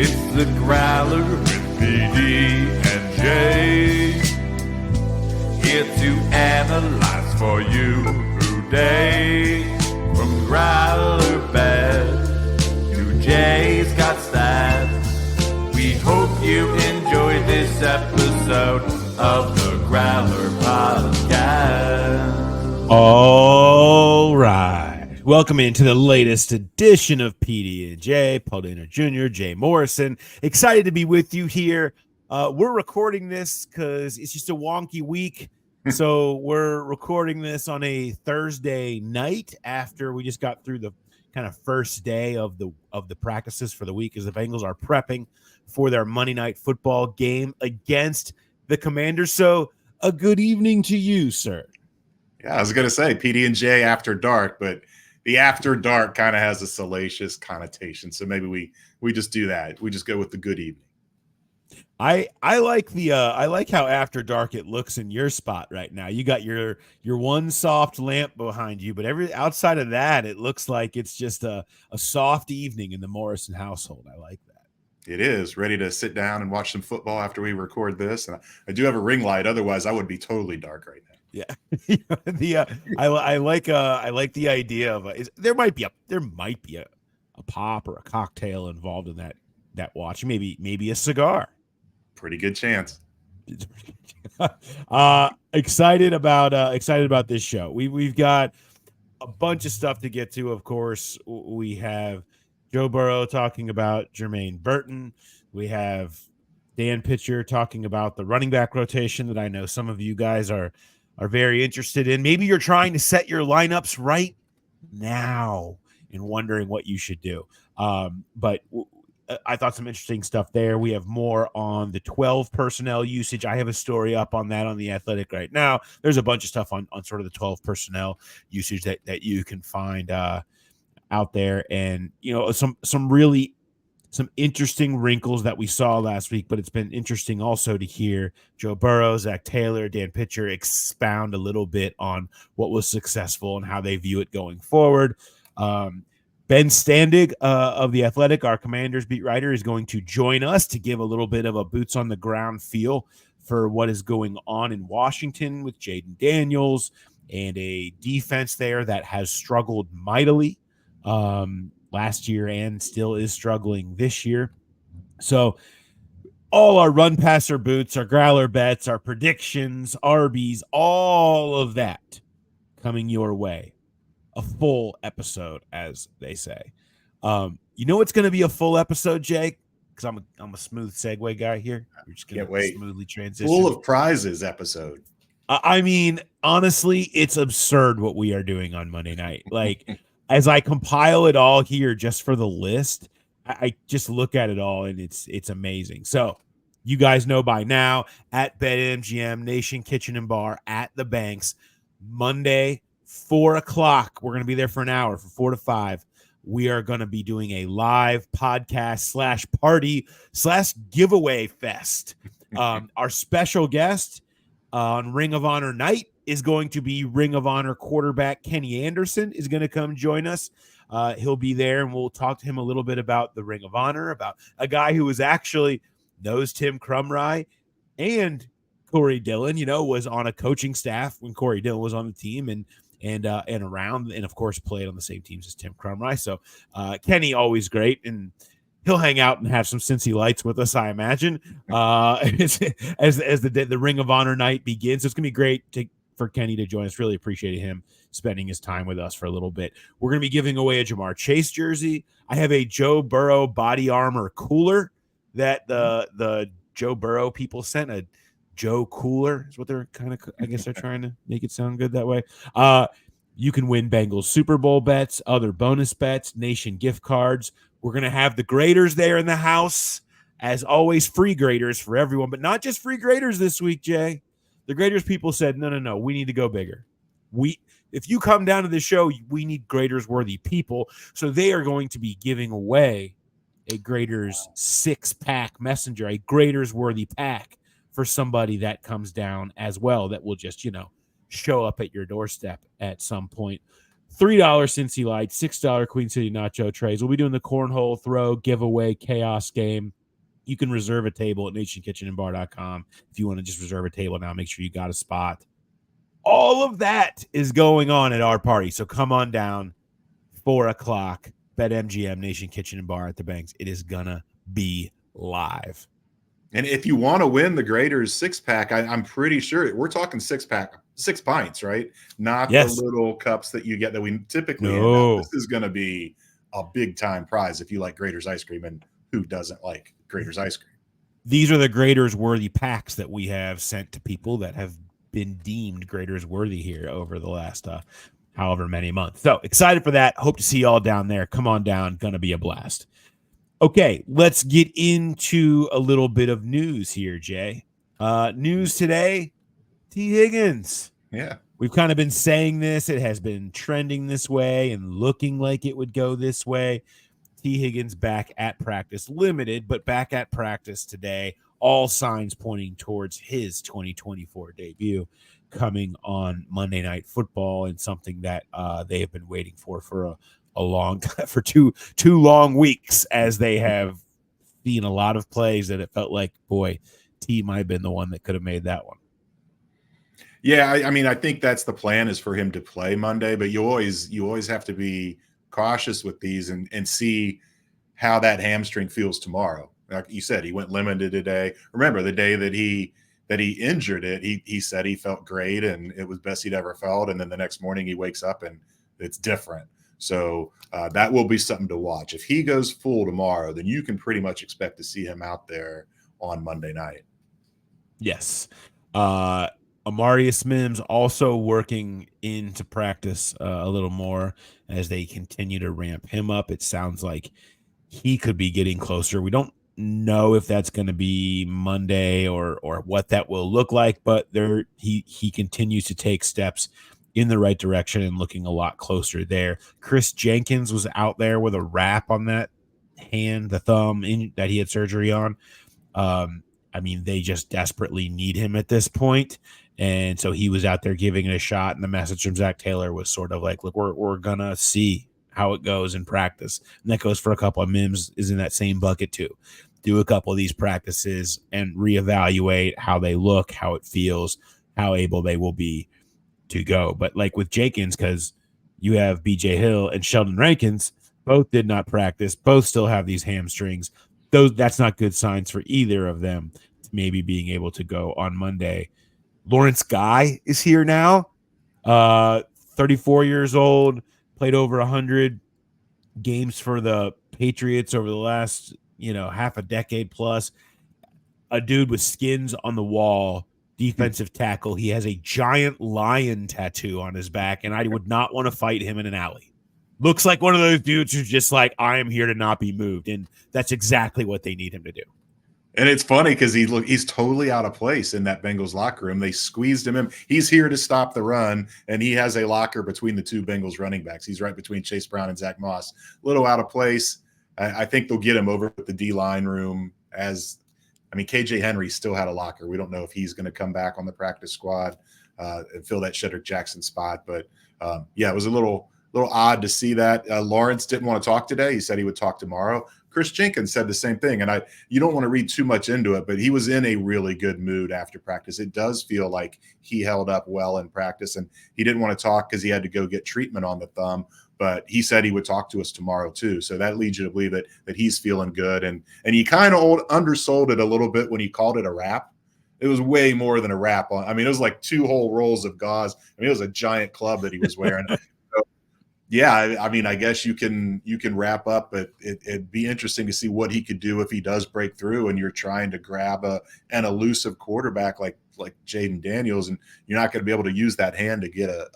It's the Growler with PD&Jay. Here to analyze for you today. From Growler Bet to Jay's got stats. We hope you enjoyed this episode of the Growler Podcast. All right. Welcome into the latest edition of PD&Jay. Paul Dana Jr., Jay Morrison. Excited to be with you here. We're recording this because it's just a wonky week. So we're recording this on a Thursday night after we just got through the kind of first day of the practices for the week as the Bengals are prepping for their Monday Night Football game against the Commanders. So a good evening to you, sir. Yeah, I was going to say PD&J after dark, but the after dark kind of has a salacious connotation. So maybe we just do that. We just go with the good evening. I like I like how after dark it looks in your spot right now. You got your one soft lamp behind you, but outside of that, it looks like it's just a soft evening in the Morrison household. I like that. It is ready to sit down and watch some football after we record this. And I do have a ring light. Otherwise, I would be totally dark right now. Yeah, I like the idea of there might be a pop or a cocktail involved in that watch. Maybe a cigar. Pretty good chance. Excited about this show. We've got a bunch of stuff to get to. Of course, we have Joe Burrow talking about Jermaine Burton. We have Dan Pitcher talking about the running back rotation that I know some of you guys are very interested in. Maybe you're trying to set your lineups right now and wondering what you should do. But I thought some interesting stuff there. We have more on the 12 personnel usage. I have a story up on that on The Athletic right now. There's a bunch of stuff on sort of the 12 personnel usage that you can find out there. And, you know, some interesting wrinkles that we saw last week, but it's been interesting also to hear Joe Burrow, Zach Taylor, Dan Pitcher expound a little bit on what was successful and how they view it going forward. Ben Standig of The Athletic, our Commanders beat writer, is going to join us to give a little bit of a boots on the ground feel for what is going on in Washington with Jayden Daniels and a defense there that has struggled mightily last year and still is struggling this year. So all our run passer boots, our growler bets, our predictions, ARBIES, all of that coming your way. A full episode, as they say. You know what's going to be a full episode, Jake? Because I'm a smooth segue guy here. We're just going to smoothly transition. Full of prizes episode. I mean, honestly, it's absurd what we are doing on Monday night. Like, as I compile it all here just for the list, I just look at it all and it's amazing. So you guys know by now, at BetMGM, Nation Kitchen and Bar, at the Banks, Monday, 4 o'clock. We're going to be there for an hour, from 4 to 5. We are going to be doing a live podcast /party/giveaway fest. Our special guest on Ring of Honor night is going to be Ring of Honor quarterback Kenny Anderson is going to come join us. He'll be there, and we'll talk to him a little bit about the Ring of Honor, about a guy who was actually knows Tim Crumry and Corey Dillon, was on a coaching staff when Corey Dillon was on the team and around, and of course played on the same teams as Tim Crumry. So Kenny, always great, and he'll hang out and have some Cincy lights with us, I imagine, as the Ring of Honor night begins. So it's gonna be great for Kenny to join us. Really appreciated him spending his time with us for a little bit. We're gonna be giving away a Jamar Chase jersey. I have a Joe Burrow body armor cooler that the Joe Burrow people sent. A Joe Cooler is what they're kind of, I guess they're trying to make it sound good that way. You can win Bengals Super Bowl bets, other bonus bets, Nation gift cards. We're going to have the graders there in the house. As always, free graders for everyone, but not just free graders this week, Jay. The graders people said, no, we need to go bigger. If you come down to the show, we need graders worthy people. So they are going to be giving away a graders 6-pack messenger, a graders worthy pack for somebody that comes down as well, that will just, show up at your doorstep at some point $3 Cincy Light, $6 Queen City Nacho trays. We'll be doing the cornhole throw giveaway chaos game. You can reserve a table at nationkitchenandbar.com. If you want to just reserve a table now, make sure you got a spot. All of that is going on at our party. So come on down, 4 o'clock, BetMGM, Nation Kitchen and Bar at the Banks. It is going to be live. And if you want to win the Graders 6-pack, I'm pretty sure we're talking 6-pack, 6 pints, right? Not the little cups that you get that we typically hand out. This is going to be a big time prize if you like Graders ice cream, and who doesn't like Graders ice cream? These are the Graders worthy packs that we have sent to people that have been deemed Graders worthy here over the last however many months. So excited for that. Hope to see you all down there. Come on down. Going to be a blast. Okay, let's get into a little bit of news here, Jay. News today, T. Higgins. Yeah. We've kind of been saying this. It has been trending this way and looking like it would go this way. T. Higgins back at practice, limited, but back at practice today. All signs pointing towards his 2024 debut coming on Monday Night Football, and something that they have been waiting for a long time, for two long weeks, as they have seen a lot of plays that it felt like, boy, T might have been the one that could have made that one. Yeah, I mean, I think that's the plan, is for him to play Monday, but you always have to be cautious with these and see how that hamstring feels tomorrow. Like you said, he went limited today. Remember, the day that he injured it, he said he felt great and it was best he'd ever felt, and then the next morning he wakes up and it's different. So that will be something to watch. If he goes full tomorrow, then you can pretty much expect to see him out there on Monday night. Yes. Amarius Mims also working into practice a little more as they continue to ramp him up. It sounds like he could be getting closer. We don't know if that's going to be Monday or what that will look like, but he continues to take steps in the right direction and looking a lot closer there. Chris Jenkins was out there with a wrap on that hand, the thumb that he had surgery on. I mean, they just desperately need him at this point. And so he was out there giving it a shot. And the message from Zach Taylor was sort of like, look, we're going to see how it goes in practice. And that goes for a couple of Mims is in that same bucket too. Do a couple of these practices and reevaluate how they look, how it feels, how able they will be to go. But like with Jenkins, because you have BJ Hill and Sheldon Rankins, both did not practice, both still have these hamstrings. That's not good signs for either of them to maybe being able to go on Monday. Lawrence Guy is here now, 34 years old, played over 100 games for the Patriots over the last half a decade plus. A dude with skins on the wall, defensive tackle. He has a giant lion tattoo on his back, and I would not want to fight him in an alley. Looks like one of those dudes who's just like, I am here to not be moved, and that's exactly what they need him to do. And it's funny because he's totally out of place in that Bengals locker room. They squeezed him in. He's here to stop the run, and he has a locker between the two Bengals running backs. He's right between Chase Brown and Zach Moss. A little out of place. I think they'll get him over at the D-line room. KJ Henry still had a locker. We don't know if he's going to come back on the practice squad and fill that Shedrick Jackson spot. But, it was a little odd to see that. Lawrence didn't want to talk today. He said he would talk tomorrow. Chris Jenkins said the same thing, and you don't want to read too much into it, but he was in a really good mood after practice. It does feel like he held up well in practice, and he didn't want to talk because he had to go get treatment on the thumb, but he said he would talk to us tomorrow too. So that leads you to believe that he's feeling good, and he kind of undersold it a little bit when he called it a wrap. It was way more than a wrap. It was like 2 whole rolls of gauze. It was a giant club that he was wearing. Yeah, I guess you can wrap up, but it'd be interesting to see what he could do if he does break through and you're trying to grab an elusive quarterback like Jayden Daniels, and you're not going to be able to use that hand to get a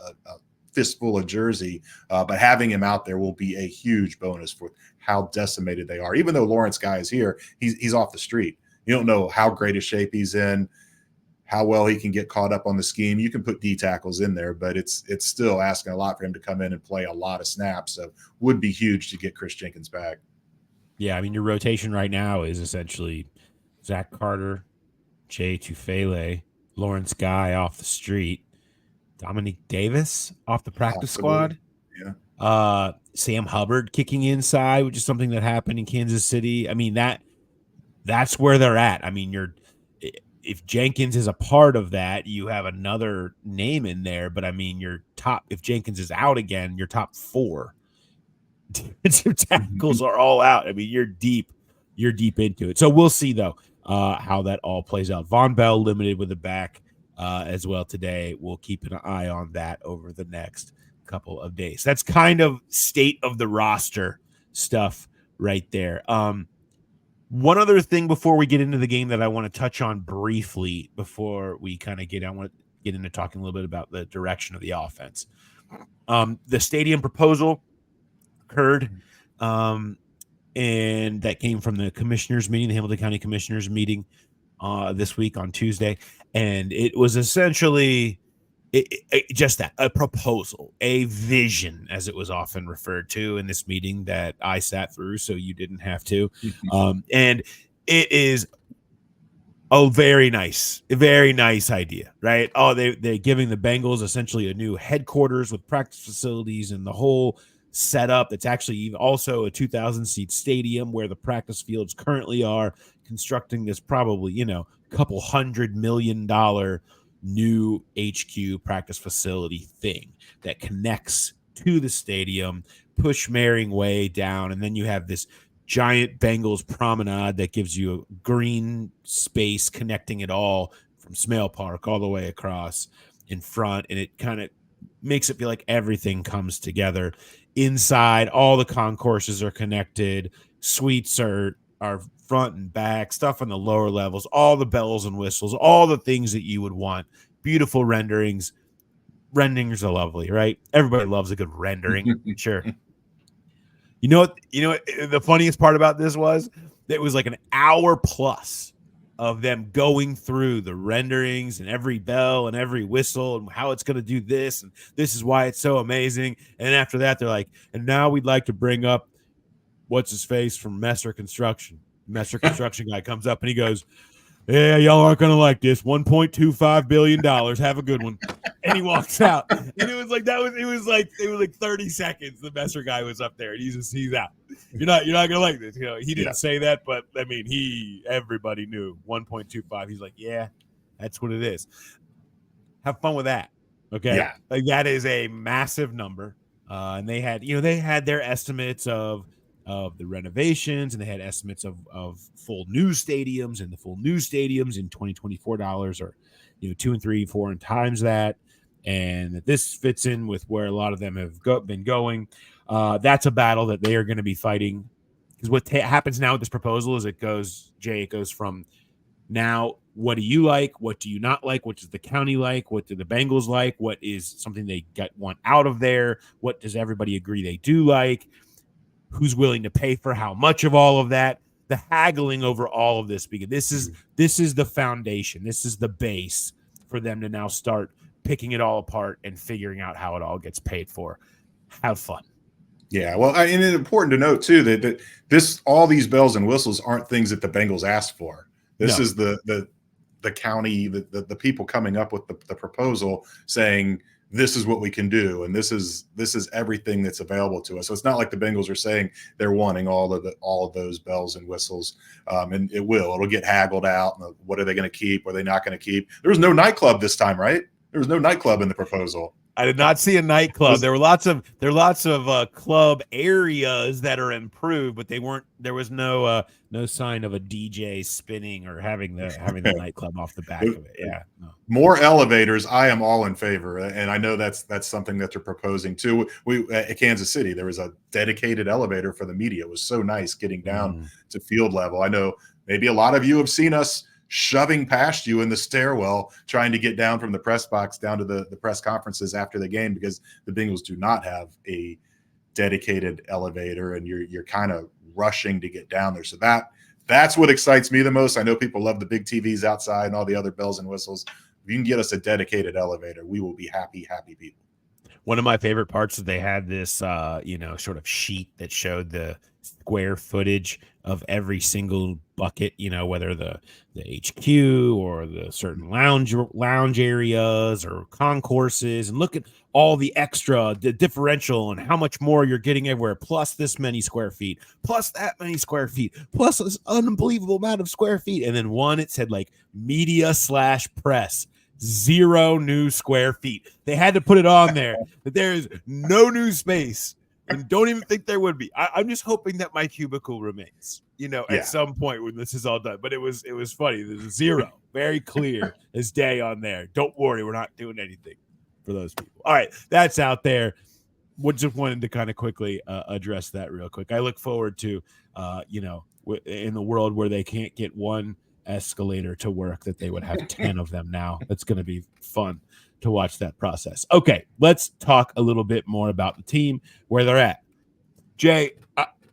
fistful of jersey. But having him out there will be a huge bonus for how decimated they are. Even though Lawrence Guy is here, he's off the street. You don't know how great a shape he's in, how well he can get caught up on the scheme. You can put D tackles in there, but it's still asking a lot for him to come in and play a lot of snaps. So would be huge to get Chris Jenkins back. Yeah, your rotation right now is essentially Zach Carter, Jay Tufele, Lawrence Guy off the street, Dominique Davis off the practice squad. Sam Hubbard kicking inside, which is something that happened in Kansas City. I mean, that's where they're at. I mean, if Jenkins is a part of that, you have another name in there, but I mean, if Jenkins is out again, your top 4 defensive tackles are all out. I mean, you're deep into it. So we'll see though how that all plays out. Von Bell limited with a back as well today. We'll keep an eye on that over the next couple of days. That's kind of state of the roster stuff right there. One other thing before we get into the game that I want to touch on briefly before we kind of I want to get into talking a little bit about the direction of the offense. The stadium proposal occurred, and that came from the commissioners meeting, the Hamilton County Commissioners meeting this week on Tuesday. And it was essentially just that, a proposal, a vision, as it was often referred to in this meeting that I sat through, so you didn't have to. And it is a very nice idea, right? Oh, they're giving the Bengals essentially a new headquarters with practice facilities and the whole setup. That's actually also a 2,000-seat stadium where the practice fields currently are, constructing this probably, couple $100 million new HQ practice facility thing that connects to the stadium, push Merring Way down, and then you have this giant Bengals promenade that gives you a green space connecting it all from Smale Park all the way across in front, and it kind of makes it feel like everything comes together. Inside, all the concourses are connected, suites are front and back, stuff on the lower levels, all the bells and whistles, all the things that you would want. Beautiful renderings. Renderings are lovely, right? Everybody loves a good rendering. Sure. You know what the funniest part about this was? It was like an hour plus of them going through the renderings and every bell and every whistle and how it's going to do this, and this is why it's so amazing. And after that, they're like, and now we'd like to bring up what's his face from Messer Construction. Messer Construction guy comes up and he goes, yeah, y'all aren't going to like this. $1.25 billion. Have a good one. And he walks out. And it was like, it was like 30 seconds. The Messer guy was up there and he's out. You're not going to like this. He didn't say that, but I mean, everybody knew 1.25. He's like, yeah, that's what it is. Have fun with that. Okay. Yeah. Like, that is a massive number. And they had their estimates of the renovations, and they had estimates of full new stadiums, and the full new stadiums in $2024 are 2 and 3, 4 and times that, and that this fits in with where a lot of them have been going. That's a battle that they are going to be fighting, because what happens now with this proposal is it goes from now, what do you like, what do you not like, what does the county like, what do the Bengals like, what is something they want out of there, what does everybody agree they do like, who's willing to pay for how much of all of that, the haggling over all of this, because this is the foundation. This is the base for them to now start picking it all apart and figuring out how it all gets paid for. Have fun. Yeah. Well, and it's important to note too, that all these bells and whistles aren't things that the Bengals asked for. This is the county, the people coming up with the proposal saying, this is what we can do, and this is everything that's available to us. So it's not like the Bengals are saying they're wanting all of those bells and whistles, and it'll get haggled out. What are they going to keep? What are they not going to keep? There was no nightclub this time, right? There was no nightclub in the proposal. I did not see a nightclub. There were lots of club areas that are improved, but there was no sign of a DJ spinning or having the nightclub off the back of it. Yeah. No. More elevators. I am all in favor. And I know that's something that they're proposing too. At Kansas City, there was a dedicated elevator for the media. It was so nice getting down to field level. I know maybe a lot of you have seen us shoving past you in the stairwell, trying to get down from the press box down to the press conferences after the game, because the Bengals do not have a dedicated elevator, and you're kind of rushing to get down there. So that's what excites me the most. I know people love the big TVs outside and all the other bells and whistles. If you can get us a dedicated elevator, we will be happy people. One of my favorite parts is they had this, sort of sheet that showed the square footage of every single bucket, whether the HQ or the certain lounge areas or concourses, and look at all the differential and how much more you're getting everywhere, plus this many square feet, plus that many square feet, plus this unbelievable amount of square feet. And then it said like media/press, 0 new square feet. They had to put it on there that there is no new space. And don't even think there would be. I'm just hoping that my cubicle remains, at some point when this is all done. But it was funny. There's a 0, very clear as day on there. Don't worry, we're not doing anything for those people. All right, that's out there. Just wanted to kind of quickly address that real quick. I look forward to, in the world where they can't get one escalator to work, that they would have 10 of them now. It's going to be fun to watch that process. Okay, let's talk a little bit more about the team, where they're at. Jay,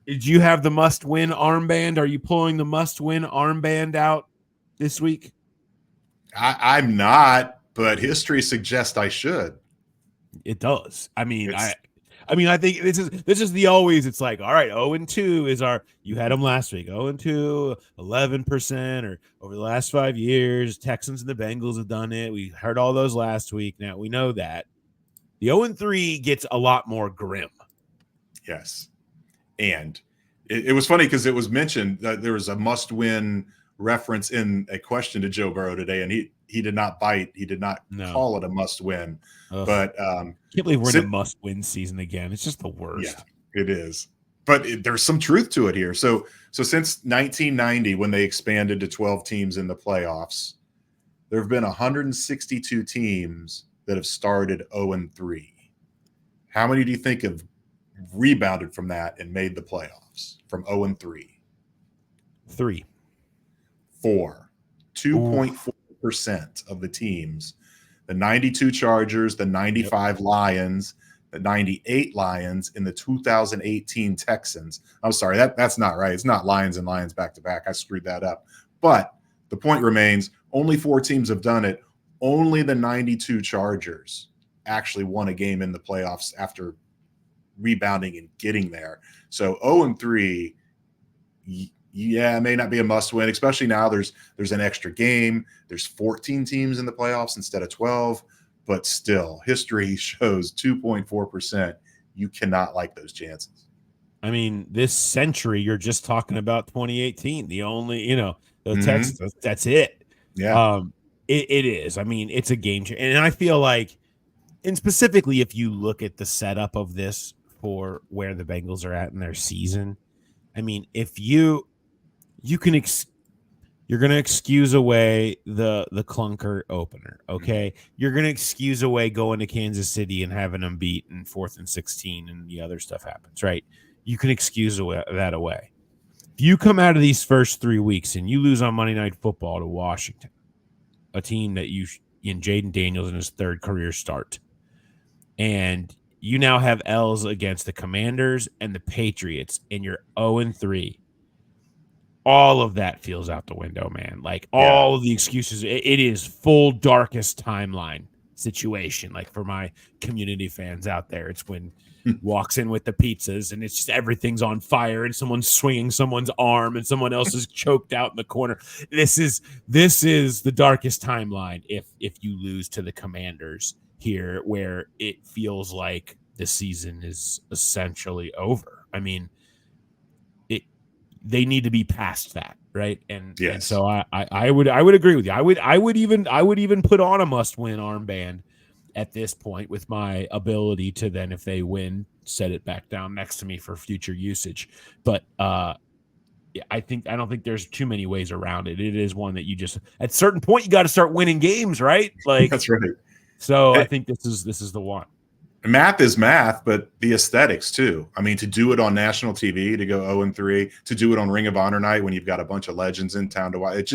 did you have the must-win armband? Are you pulling the must-win armband out this week? I'm not, but history suggests I should. It does. I mean, I think this is the always. It's like, all right, 0-2 is our. You had them last week. 0-2, 11%, or over the last 5 years, Texans and the Bengals have done it. We heard all those last week. Now we know that the 0-3 gets a lot more grim. Yes, and it was funny because it was mentioned that there was a must-win reference in a question to Joe Burrow today, and he did not bite. He did not call it a must-win. Ugh. But I can't believe we're in a must-win season again. It's just the worst. Yeah, it is. But there's some truth to it here. So since 1990, when they expanded to 12 teams in the playoffs, there have been 162 teams that have started 0-3. How many do you think have rebounded from that and made the playoffs from 0-3? 3. 4. 2.4% of the teams. The 92 Chargers, the 95 Lions, the 98 Lions, and the 2018 Texans. I'm sorry, that's not right. It's not Lions and Lions back to back. I screwed that up. But the point remains, only 4 teams have done it. Only the 92 Chargers actually won a game in the playoffs after rebounding and getting there. So 0-3, yeah, it may not be a must win, especially now there's an extra game. There's 14 teams in the playoffs instead of 12, but still history shows 2.4%. You cannot like those chances. I mean, this century, you're just talking about 2018. The only, the Texans, that's it. Yeah. It is. I mean, it's a game changer. And I feel like, and specifically if you look at the setup of this for where the Bengals are at in their season, I mean, if you're going to excuse away the clunker opener, okay? You're going to excuse away going to Kansas City and having them beat in 4th and 16 and the other stuff happens, right? You can excuse that away. If you come out of these first 3 weeks and you lose on Monday Night Football to Washington, a team that in Jayden Daniels in his 3rd career start, and you now have L's against the Commanders and the Patriots, and you're 0-3, all of that feels out the window, man. Like all of the excuses, it is full darkest timeline situation. Like for my community fans out there, it's when walks in with the pizzas and it's just everything's on fire and someone's swinging someone's arm and someone else is choked out in the corner. This is the darkest timeline if you lose to the Commanders here, where it feels like the season is essentially over. I mean, they need to be past that, right? And so I would agree with you. I would even put on a must-win armband at this point with my ability to then, if they win, set it back down next to me for future usage. But I don't think there's too many ways around it. It is one that you just, at a certain point, you got to start winning games, right? Like that's right. So I think this is the one. Math is math, but the aesthetics too. I mean, to do it on national TV, to go 0-3, to do it on Ring of Honor night when you've got a bunch of legends in town to watch,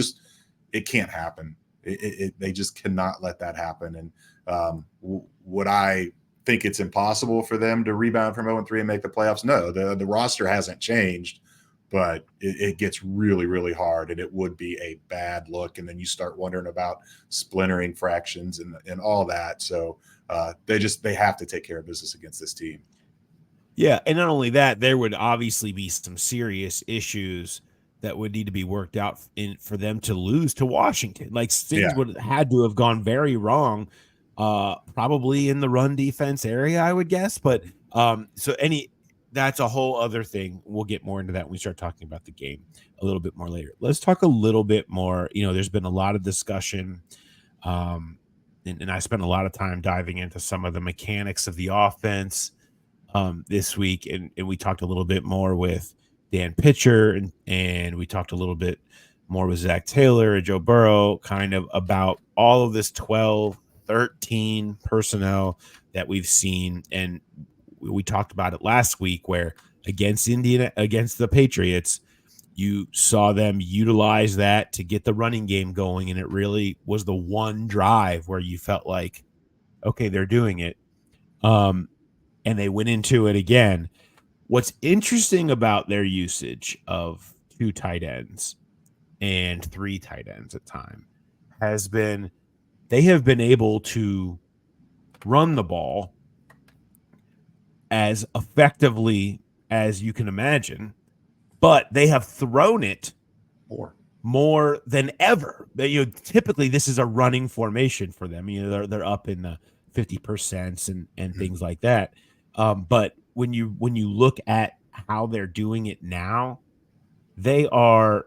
it can't happen. They just cannot let that happen. And would I think it's impossible for them to rebound from 0-3 and make the playoffs? No, the roster hasn't changed, but it gets really, really hard, and it would be a bad look. And then you start wondering about splintering fractions and all that. So they have to take care of business against this team. Yeah, and not only that, there would obviously be some serious issues that would need to be worked out for them to lose to Washington. Like things Yeah. would have had to have gone very wrong, probably in the run defense area, I would guess. But that's a whole other thing. We'll get more into that when we start talking about the game a little bit more later. Let's talk a little bit more. There's been a lot of discussion, and I spent a lot of time diving into some of the mechanics of the offense this week, and we talked a little bit more with Dan Pitcher, and we talked a little bit more with Zach Taylor and Joe Burrow, kind of about all of this 12, 13 personnel that we've seen. And we talked about it last week where against the Patriots, you saw them utilize that to get the running game going. And it really was the one drive where you felt like, okay, they're doing it. And they went into it again. What's interesting about their usage of 2 tight ends and 3 tight ends at time has been they have been able to run the ball as effectively as you can imagine, but they have thrown it more than ever. Typically this is a running formation for them. They're up in the 50% and things like that. But when you look at how they're doing it now, they are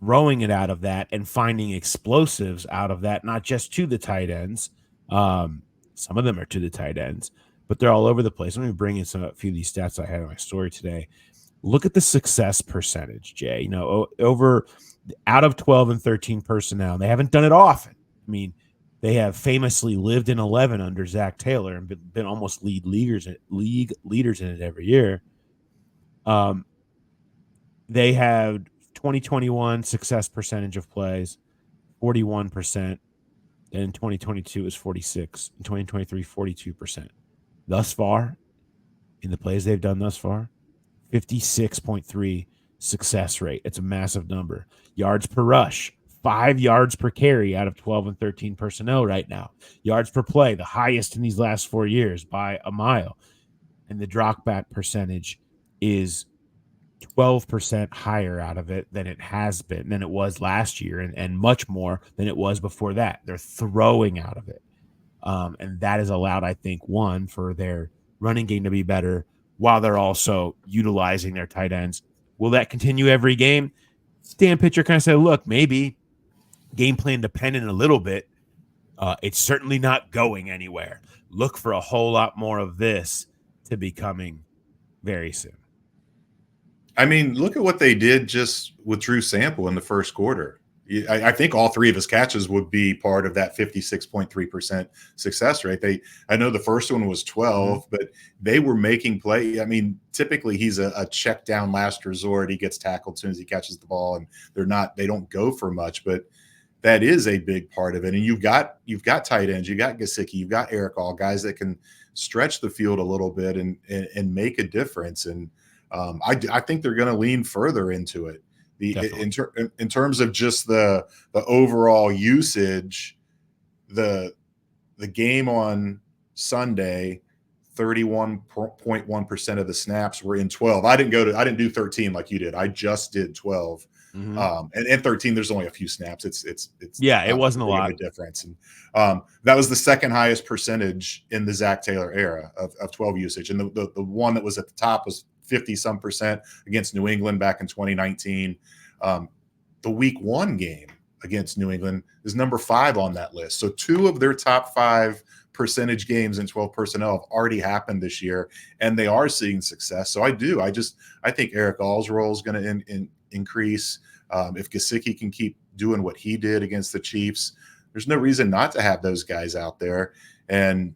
throwing it out of that and finding explosives out of that, not just to the tight ends. Some of them are to the tight ends, but they're all over the place. Let me bring in a few of these stats I had in my story today. Look at the success percentage, Jay. Over out of 12 and 13 personnel, they haven't done it often. I mean, they have famously lived in 11 under Zach Taylor and been almost league leaders in it every year. They had 2021 success percentage of plays, 41%. And in 2022 is 46. In 2023, 42%. Thus far, in the plays they've done thus far, 56.3 success rate. It's a massive number. Yards per rush, 5 yards per carry out of 12 and 13 personnel right now. Yards per play, the highest in these last 4 years by a mile. And the drop back percentage is 12% higher out of it than it was last year, and much more than it was before that. They're throwing out of it. And that has allowed, I think, one, for their running game to be better while they're also utilizing their tight ends. Will that continue every game? Dan Pitcher kind of said, look, maybe game plan dependent a little bit. It's certainly not going anywhere. Look for a whole lot more of this to be coming very soon. I mean, look at what they did just with Drew Sample in the first quarter. I think all 3 of his catches would be part of that 56.3% success rate. I know the first one was 12, but they were making play. I mean, typically he's a check down last resort. He gets tackled as soon as he catches the ball, and they don't go for much, but that is a big part of it. And you've got tight ends, you got Gesicki, you've got Eric All, guys that can stretch the field a little bit and make a difference. And I think they're going to lean further into it. In terms of just the overall usage, the game on Sunday, 31.1% of the snaps were in 12. I didn't do 13 like you did. I just did 12. And 13, there's only a few snaps. It's it wasn't a lot of a difference. And that was the second highest percentage in the Zach Taylor era of 12 usage. And the one that was at the top was 50-some% against New England back in 2019. The week 1 game against New England is number 5 on that list. So 2 of their top 5 percentage games in 12 personnel have already happened this year, and they are seeing success. So I think Eric All's role is going to increase. If Gesicki can keep doing what he did against the Chiefs, there's no reason not to have those guys out there. And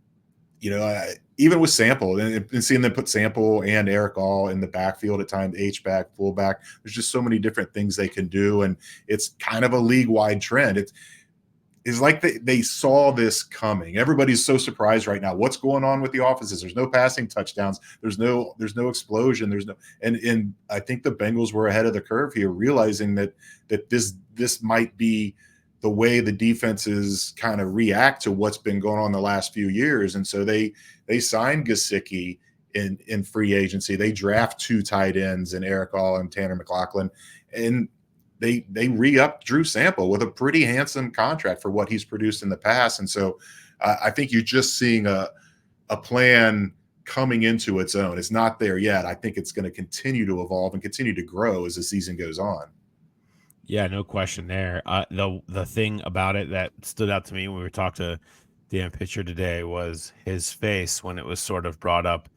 even with Sample and seeing them put Sample and Eric All in the backfield at times, H-back, fullback, there's just so many different things they can do. And it's kind of a league-wide trend. It's like they saw this coming. Everybody's so surprised right now. What's going on with the offenses? There's no passing touchdowns. There's no explosion. And I think the Bengals were ahead of the curve here, realizing that this might be the way the defenses kind of react to what's been going on the last few years. And so they signed Gesicki in free agency. They draft 2 tight ends in Eric All and Tanner McLaughlin, and they re-upped Drew Sample with a pretty handsome contract for what he's produced in the past. And so I think you're just seeing a plan coming into its own. It's not there yet. I think it's going to continue to evolve and continue to grow as the season goes on. Yeah, no question there. The thing about it that stood out to me when we talked to Dan Pitcher today was his face when it was sort of brought up.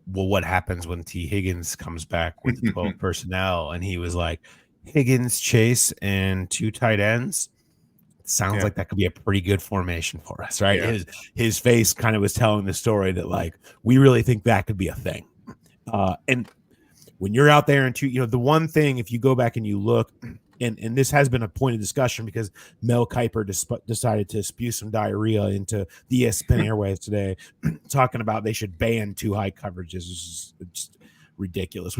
Well, what happens when T. Higgins comes back with the 12 personnel? And he was like, Higgins, Chase, and 2 tight ends. Sounds like that could be a pretty good formation for us, right? Yeah. His face kind of was telling the story that, like, we really think that could be a thing. And when you're out there and the one thing, if you go back and you look, and this has been a point of discussion because Mel Kiper decided to spew some diarrhea into the ESPN airwaves today, talking about they should ban 2 high coverages. It's just ridiculous.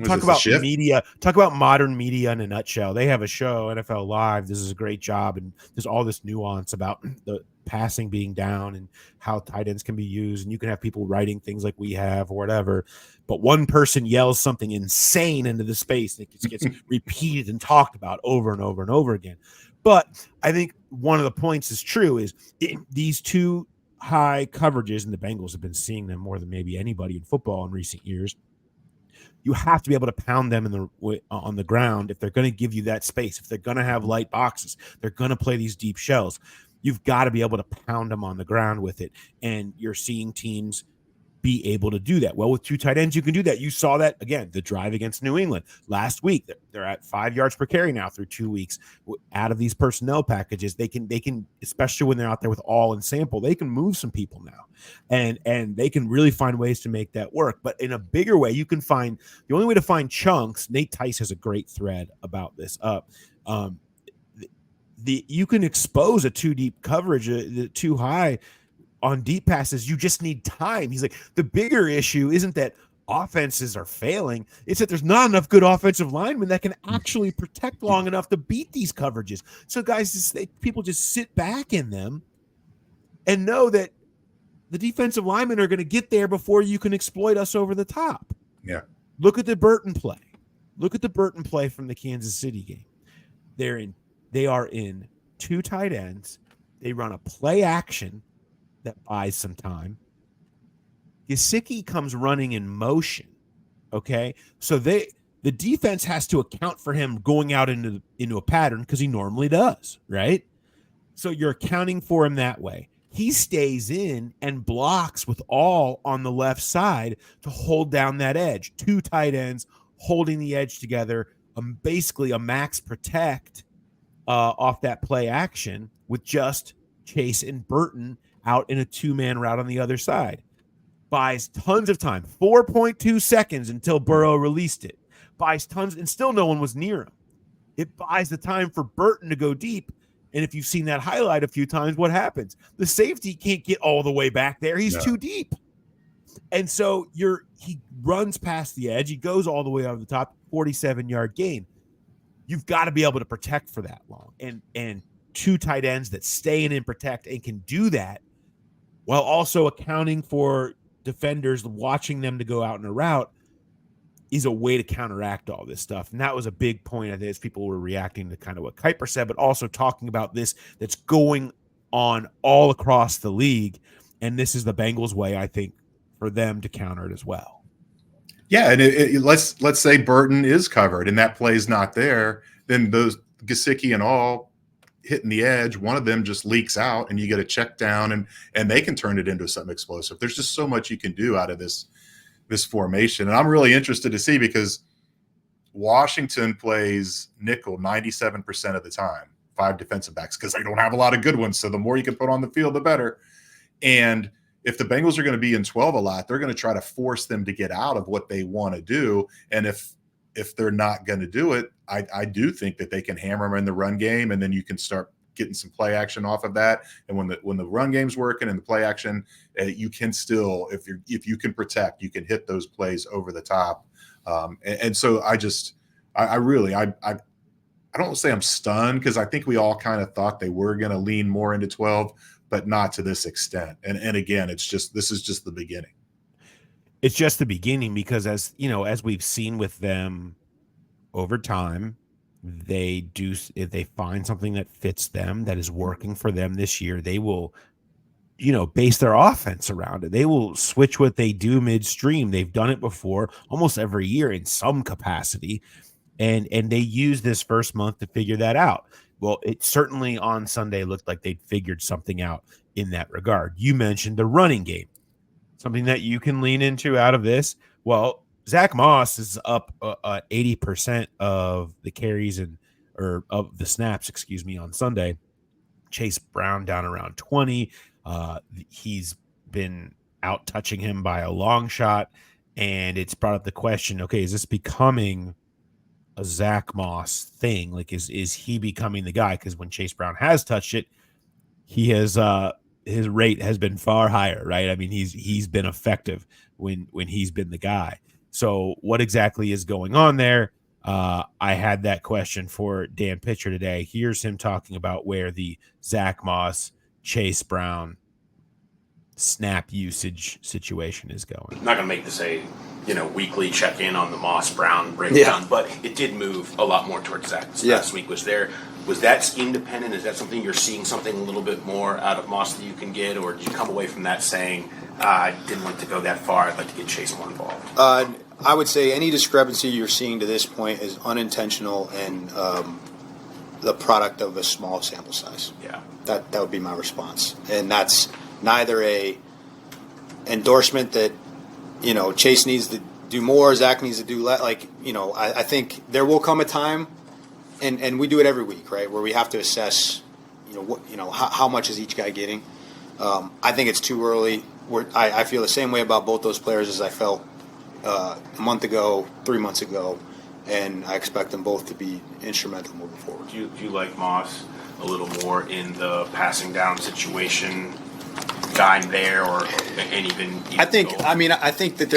Talk about media. Talk about modern media in a nutshell. They have a show, NFL Live. This is a great job, and there's all this nuance about the passing being down and how tight ends can be used. And you can have people writing things like we have or whatever, but one person yells something insane into the space and it gets repeated and talked about over and over and over again. But I think one of the points is true is these 2 high coverages, and the Bengals have been seeing them more than maybe anybody in football in recent years. You have to be able to pound them on the ground if they're going to give you that space. If they're going to have light boxes, they're going to play these deep shells. You've got to be able to pound them on the ground with it. And you're seeing teams be able to do that. Well, with 2 tight ends, you can do that. You saw that, again, the drive against New England last week. They're at 5 yards per carry now through 2 weeks. Out of these personnel packages, they can, especially when they're out there with All and Sample, they can move some people now. And they can really find ways to make that work. But in a bigger way, you can find – the only way to find chunks – Nate Tice has a great thread about this. You can expose a 2 deep coverage, too high – on deep passes. You just need time. He's like, the bigger issue isn't that offenses are failing. It's that there's not enough good offensive linemen that can actually protect long enough to beat these coverages. So guys, people just sit back in them and know that the defensive linemen are going to get there before you can exploit us over the top. Yeah. Look at the Burton play. Look at the Burton play from the Kansas City game. They are in 2 tight ends. They run a play action that buys some time. Gesicki comes running in motion. Okay. So the defense has to account for him going out into a pattern because he normally does, right? So you're accounting for him that way. He stays in and blocks with All on the left side to hold down that edge. 2 tight ends holding the edge together, basically a max protect off that play action with just Chase and Burton out in a 2-man route on the other side. Buys tons of time, 4.2 seconds until Burrow released it. Buys tons, and still no one was near him. It buys the time for Burton to go deep, and if you've seen that highlight a few times, what happens? The safety can't get all the way back there. He's too deep. And so he runs past the edge. He goes all the way over the top, 47-yard gain. You've got to be able to protect for that long. And 2 tight ends that stay in and protect and can do that while also accounting for defenders watching them to go out in a route is a way to counteract all this stuff. And that was a big point of this. People were reacting to kind of what Kiper said, but also talking about this that's going on all across the league. And this is the Bengals way, I think, for them to counter it as well. Yeah, and let's say Burton is covered and that play's not there, then those Gesicki and All hitting the edge, one of them just leaks out and you get a check down and they can turn it into something explosive. There's just so much you can do out of this formation. And I'm really interested to see because Washington plays nickel 97% of the time, 5 defensive backs, because they don't have a lot of good ones. So the more you can put on the field, the better. And if the Bengals are going to be in 12 a lot, they're going to try to force them to get out of what they want to do. And if they're not going to do it, I do think that they can hammer them in the run game, and then you can start getting some play action off of that. And when the run game's working and the play action, you can still, if you can protect, you can hit those plays over the top. And so I don't say I'm stunned because I think we all kind of thought they were going to lean more into 12, but not to this extent. And again, this is just the beginning. It's just the beginning because as we've seen with them over time, if they find something that fits them, that is working for them this year, they will, base their offense around it. They will switch what they do midstream. They've done it before almost every year in some capacity. And they use this first month to figure that out. Well, it certainly on Sunday looked like they'd figured something out in that regard. You mentioned the running game, something that you can lean into out of this. Well, Zach Moss is up 80% of the carries or of the snaps, on Sunday. Chase Brown down around 20. He's been out touching him by a long shot, and it's brought up the question, okay, is this becoming a Zach Moss thing? Like, is he becoming the guy? Because when Chase Brown has touched it, he has his rate has been far higher, right? I mean, he's been effective when he's been the guy. So what exactly is going on there? I had that question for Dan Pitcher today. Here's him talking about where the Zach Moss, Chase Brown snap usage situation is going. I'm not going to make this a weekly check-in on the Moss Brown breakdown, but it did move a lot more towards Zach last week. Was that scheme dependent? Is that something you're seeing something a little bit more out of Moss that you can get, or did you come away from that saying, I didn't want to go that far, I'd like to get Chase more involved? I would say any discrepancy you're seeing to this point is unintentional and the product of a small sample size. Yeah. That would be my response. And that's neither a endorsement that, Chase needs to do more, Zach needs to do less. I think there will come a time, and we do it every week, right, where we have to assess, how much is each guy getting. I think it's too early. I feel the same way about both those players as I felt a month ago, 3 months ago, and I expect them both to be instrumental moving forward. Do you like Moss a little more in the passing down situation, guy there, and even I think that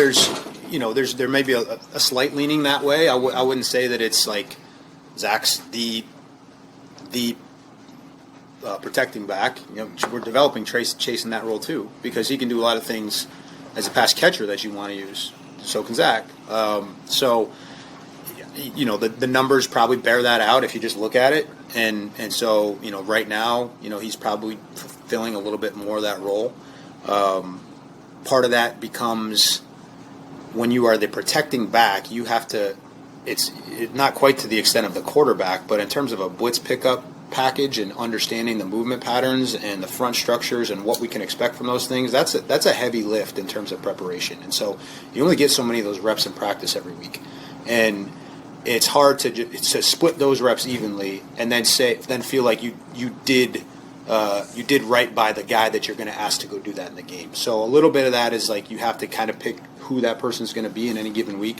there may be a slight leaning that way. I wouldn't say that it's like Zach's the protecting back. We're developing Chase in that role too, because he can do a lot of things as a pass catcher that you want to use. So can Zach. The numbers probably bear that out if you just look at it. And so, right now, he's probably fulfilling a little bit more of that role. Part of that becomes when you are the protecting back, you have to – it's not quite to the extent of the quarterback, but in terms of a blitz pickup package and understanding the movement patterns and the front structures and what we can expect from those things, that's a heavy lift in terms of preparation. And so you only get so many of those reps in practice every week. And it's hard to split those reps evenly and then feel like you did right by the guy that you're going to ask to go do that in the game. So a little bit of that is like you have to kind of pick who that person's going to be in any given week.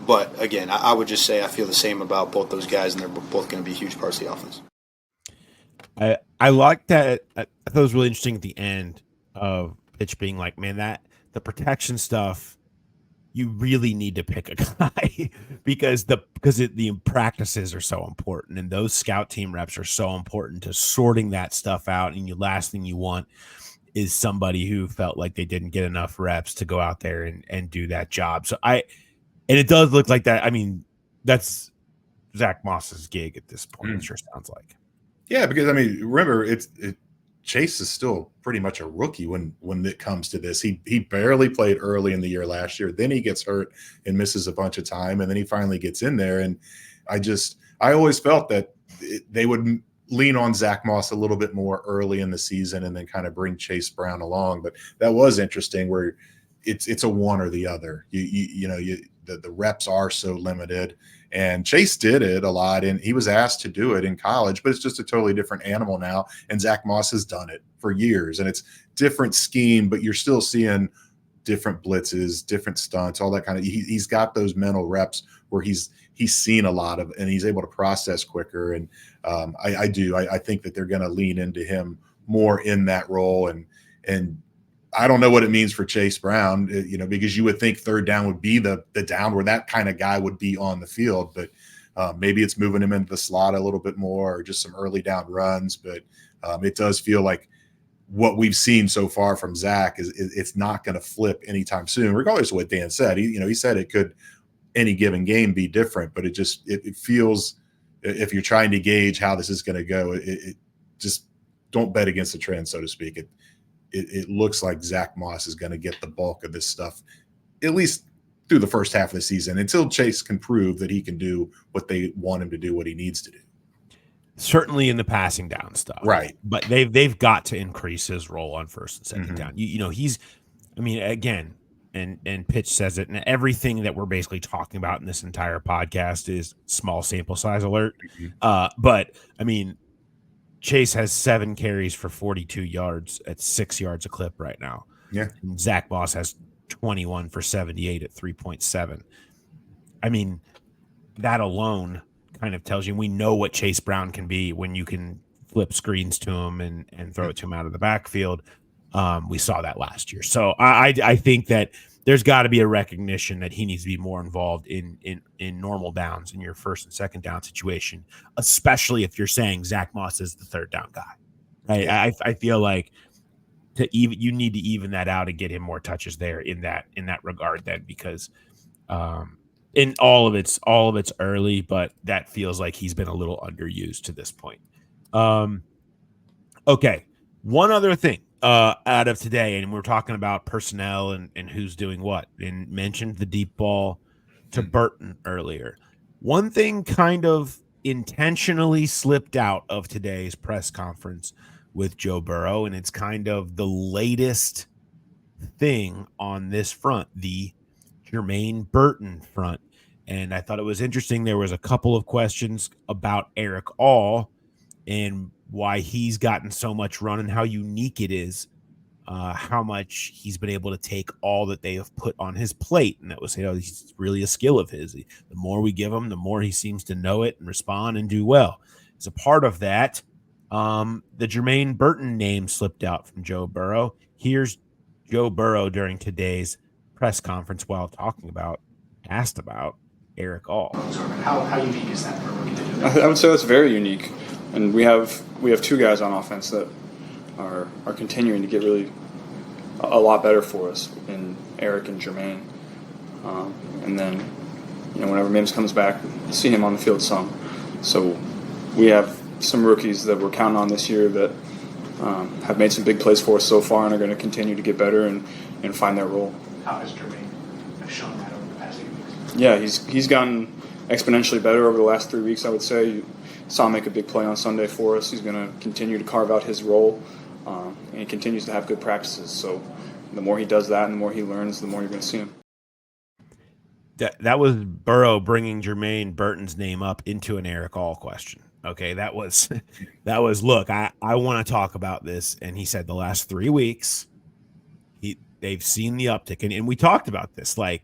But again, I would just say I feel the same about both those guys, and they're both going to be huge parts of the offense. I like that. I thought it was really interesting at the end of Pitch being like, man, that the protection stuff, you really need to pick a guy because the practices are so important, and those scout team reps are so important to sorting that stuff out. And the last thing you want is somebody who felt like they didn't get enough reps to go out there and do that job. So and it does look like that. I mean, that's Zach Moss's gig at this point. It sure sounds like. Yeah, because remember, Chase is still pretty much a rookie when it comes to this. He barely played early in the year last year. Then he gets hurt and misses a bunch of time, and then he finally gets in there. And I always felt that they would lean on Zach Moss a little bit more early in the season and then kind of bring Chase Brown along. But that was interesting where it's a one or the other. The reps are so limited, and Chase did it a lot, and he was asked to do it in college, but it's just a totally different animal now. And Zach Moss has done it for years, and it's different scheme, but you're still seeing different blitzes, different stunts, all that kind of. He's got those mental reps where he's seen a lot of, and he's able to process quicker. And I think that they're going to lean into him more in that role, and I don't know what it means for Chase Brown, because you would think third down would be the down where that kind of guy would be on the field. But maybe it's moving him into the slot a little bit more or just some early down runs. But it does feel like what we've seen so far from Zach is it's not going to flip anytime soon, regardless of what Dan said. He said it could any given game be different, but it feels, if you're trying to gauge how this is going to go, it just don't bet against the trend, so to speak. It looks like Zach Moss is going to get the bulk of this stuff, at least through the first half of the season, until Chase can prove that he can do what they want him to do, what he needs to do. Certainly in the passing down stuff, right? But they've got to increase his role on first and second down. He's, again, and Pitch says it, and everything that we're basically talking about in this entire podcast is small sample size alert. But Chase has 7 carries for 42 yards at 6 yards a clip right now. Yeah, and Zach Moss has 21 for 78 at 3.7. That alone kind of tells you we know what Chase Brown can be when you can flip screens to him and throw it to him out of the backfield. We saw that last year. So I think that there's got to be a recognition that he needs to be more involved in normal downs in your first and second down situation, especially if you're saying Zach Moss is the third down guy. Right? Yeah. I feel like you need to even that out and get him more touches there in that regard then, because in all of it's early, but that feels like he's been a little underused to this point. Okay. One other thing out of today, and we're talking about personnel and who's doing what, and mentioned the deep ball to Burton earlier. One thing kind of intentionally slipped out of today's press conference with Joe Burrow, and it's kind of the latest thing on this front, the Jermaine Burton front. And I thought it was interesting. There was a couple of questions about Eric All and why he's gotten so much run and how unique it is, how much he's been able to take all that they have put on his plate. And that was, he's really a skill of his. The more we give him, the more he seems to know it and respond and do well. As a part of that, the Jermaine Burton name slipped out from Joe Burrow. Here's Joe Burrow during today's press conference while asked about Eric All. How unique is that for a rookie to do that? I would say that's very unique. And we have 2 guys on offense that are continuing to get really a lot better for us in Eric and Jermaine. And then, whenever Mims comes back, see him on the field some. So we have some rookies that we're counting on this year that have made some big plays for us so far and are going to continue to get better and find their role. How has Jermaine shown that over the past few weeks? Yeah, he's gotten exponentially better over the last 3 weeks, I would say. You saw him make a big play on Sunday for us. He's going to continue to carve out his role, and he continues to have good practices. So the more he does that and the more he learns, the more you're going to see him. That was Burrow bringing Jermaine Burton's name up into an Eric All question. Okay, that was look, I want to talk about this. And he said the last 3 weeks, they've seen the uptick. And we talked about this, like,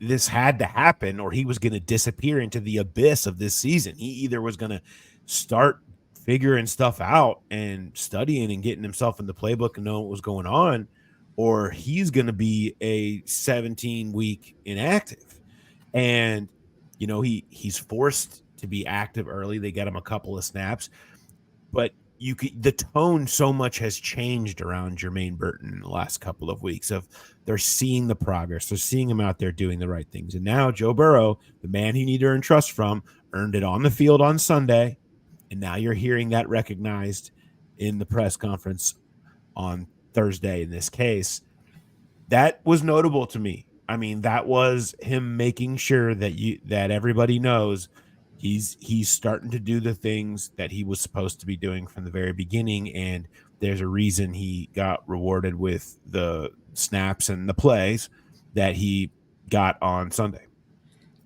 this had to happen or he was going to disappear into the abyss of this season. He either was going to start figuring stuff out and studying and getting himself in the playbook and knowing what was going on, or he's going to be a 17-week inactive. And, he's forced to be active early. They get him a couple of snaps, but the tone so much has changed around Jermaine Burton in the last couple of weeks of they're seeing the progress. They're seeing him out there doing the right things. And now Joe Burrow, the man he needed to earn trust from, earned it on the field on Sunday. And now you're hearing that recognized in the press conference on Thursday in this case. That was notable to me. That was him making sure that everybody knows he's starting to do the things that he was supposed to be doing from the very beginning, and there's a reason he got rewarded with the snaps and the plays that he got on Sunday.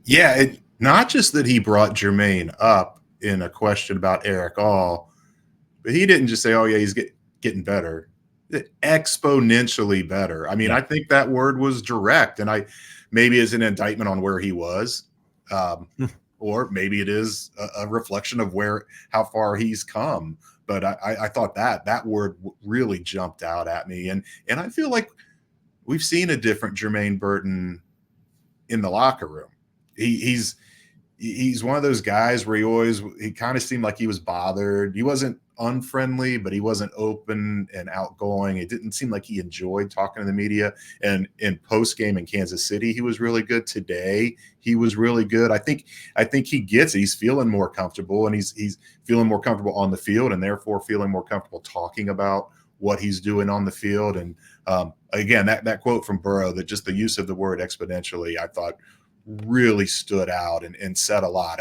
Yeah, not just that he brought Jermaine up in a question about Eric All, but he didn't just say, "Oh yeah, he's getting better." Exponentially better. Yeah. I think that word was direct, and maybe is an indictment on where he was. Or maybe it is a reflection of how far he's come. But I thought that word really jumped out at me. And I feel like we've seen a different Jermaine Burton in the locker room. He's he's one of those guys where he kind of seemed like he was bothered. He wasn't unfriendly, but he wasn't open and outgoing. It didn't seem like he enjoyed talking to the media. And in post game in Kansas City, he was really good. Today, he was really good. I think he gets it. He's feeling more comfortable, and he's feeling more comfortable on the field, and therefore feeling more comfortable talking about what he's doing on the field. And again, that quote from Burrow, that just the use of the word exponentially, I thought really stood out and said a lot.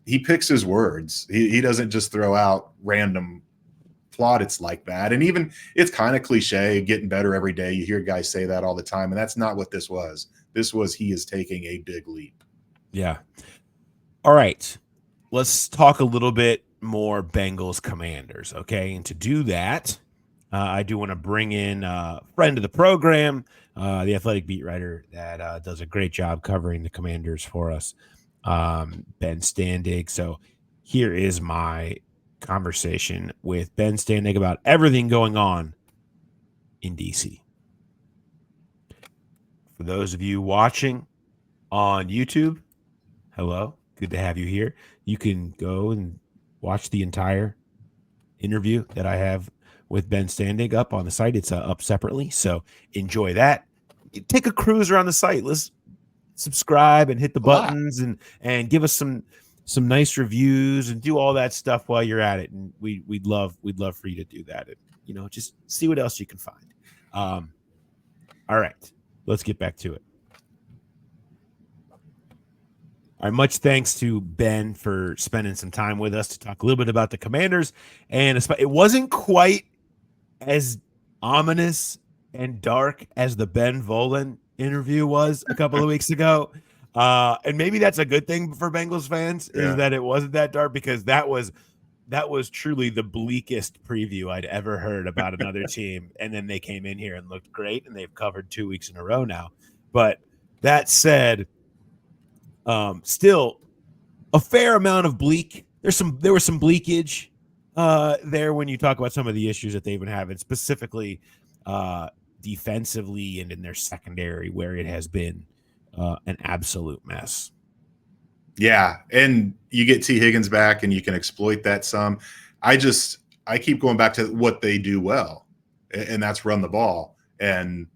He picks his words. He doesn't just throw out random plaudits like that. And even it's kind of cliche, getting better every day. You hear guys say that all the time, and that's not what this was. This was he is taking a big leap. Yeah. All right. Let's talk a little bit more Bengals Commanders, okay? And to do that, I do want to bring in a friend of the program, the athletic beat writer that does a great job covering the Commanders for us, Ben Standig. So here is my conversation with Ben Standig about everything going on in DC. For those of you watching on YouTube, hello, good to have you here. You can go and watch the entire interview that I have with Ben Standig up on the site. It's up separately, so enjoy that. Take a cruise around the site. Let's subscribe and hit the buttons and give us some nice reviews and do all that stuff while you're at it. And we'd love for you to do that. And, just see what else you can find. All right, let's get back to it. All right, much thanks to Ben for spending some time with us to talk a little bit about the Commanders. And it wasn't quite as ominous and dark as the Ben Volin interview was a couple of weeks ago. And maybe that's a good thing for Bengals fans, is that it wasn't that dark, because that was truly the bleakest preview I'd ever heard about another team. And then they came in here and looked great, and they've covered 2 weeks in a row now. But that said, still a fair amount of bleak. There was some bleakage there when you talk about some of the issues that they've been having, specifically defensively and in their secondary, where it has been an absolute mess. Yeah, and you get T. Higgins back, and you can exploit that some. I keep going back to what they do well, and that's run the ball. And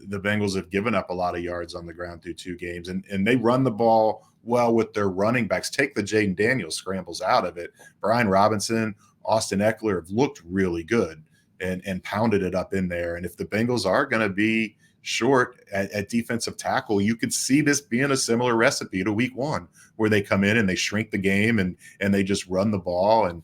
the Bengals have given up a lot of yards on the ground through 2 games, and they run the ball well with their running backs. Take the Jayden Daniels scrambles out of it. Brian Robinson, Austin Eckler have looked really good and pounded it up in there. And if the Bengals are going to be short at defensive tackle, you could see this being a similar recipe to week 1, where they come in and they shrink the game and they just run the ball. And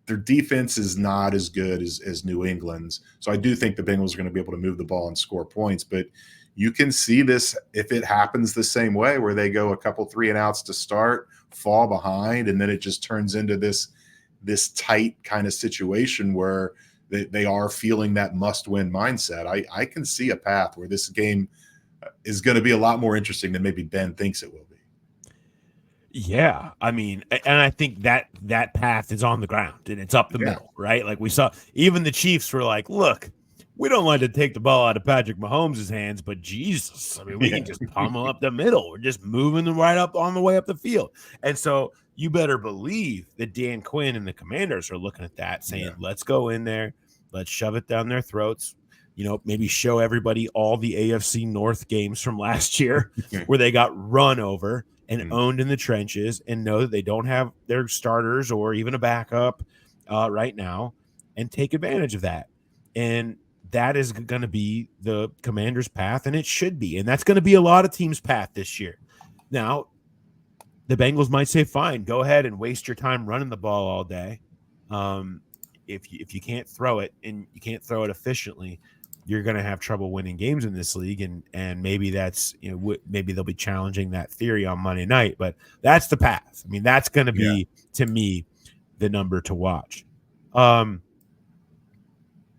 their defense is not as good as New England's. So I do think the Bengals are going to be able to move the ball and score points. But you can see this if it happens the same way, where they go a couple 3-and-outs to start, fall behind, and then it just turns into this tight kind of situation where they are feeling that must-win mindset. I can see a path where this game is going to be a lot more interesting than maybe Ben thinks it will be. Yeah, I mean, and I think that path is on the ground, and it's up the middle, right? Like we saw, even the Chiefs were like, look, we don't like to take the ball out of Patrick Mahomes' hands, but Jesus, I mean, we can just pummel up the middle. We're just moving them right up on the way up the field. And so you better believe that Dan Quinn and the Commanders are looking at that, saying, let's go in there, let's shove it down their throats. Maybe show everybody all the AFC North games from last year where they got run over and owned in the trenches, and know that they don't have their starters or even a backup right now, and take advantage of that. And that is going to be the Commanders' path, and it should be. And that's going to be a lot of teams' path this year. Now, the Bengals might say, fine, go ahead and waste your time running the ball all day. If you can't throw it, and you can't throw it efficiently, you're going to have trouble winning games in this league. And maybe that's, maybe they'll be challenging that theory on Monday night, but that's the path. I mean, that's going to be, to me, the number to watch.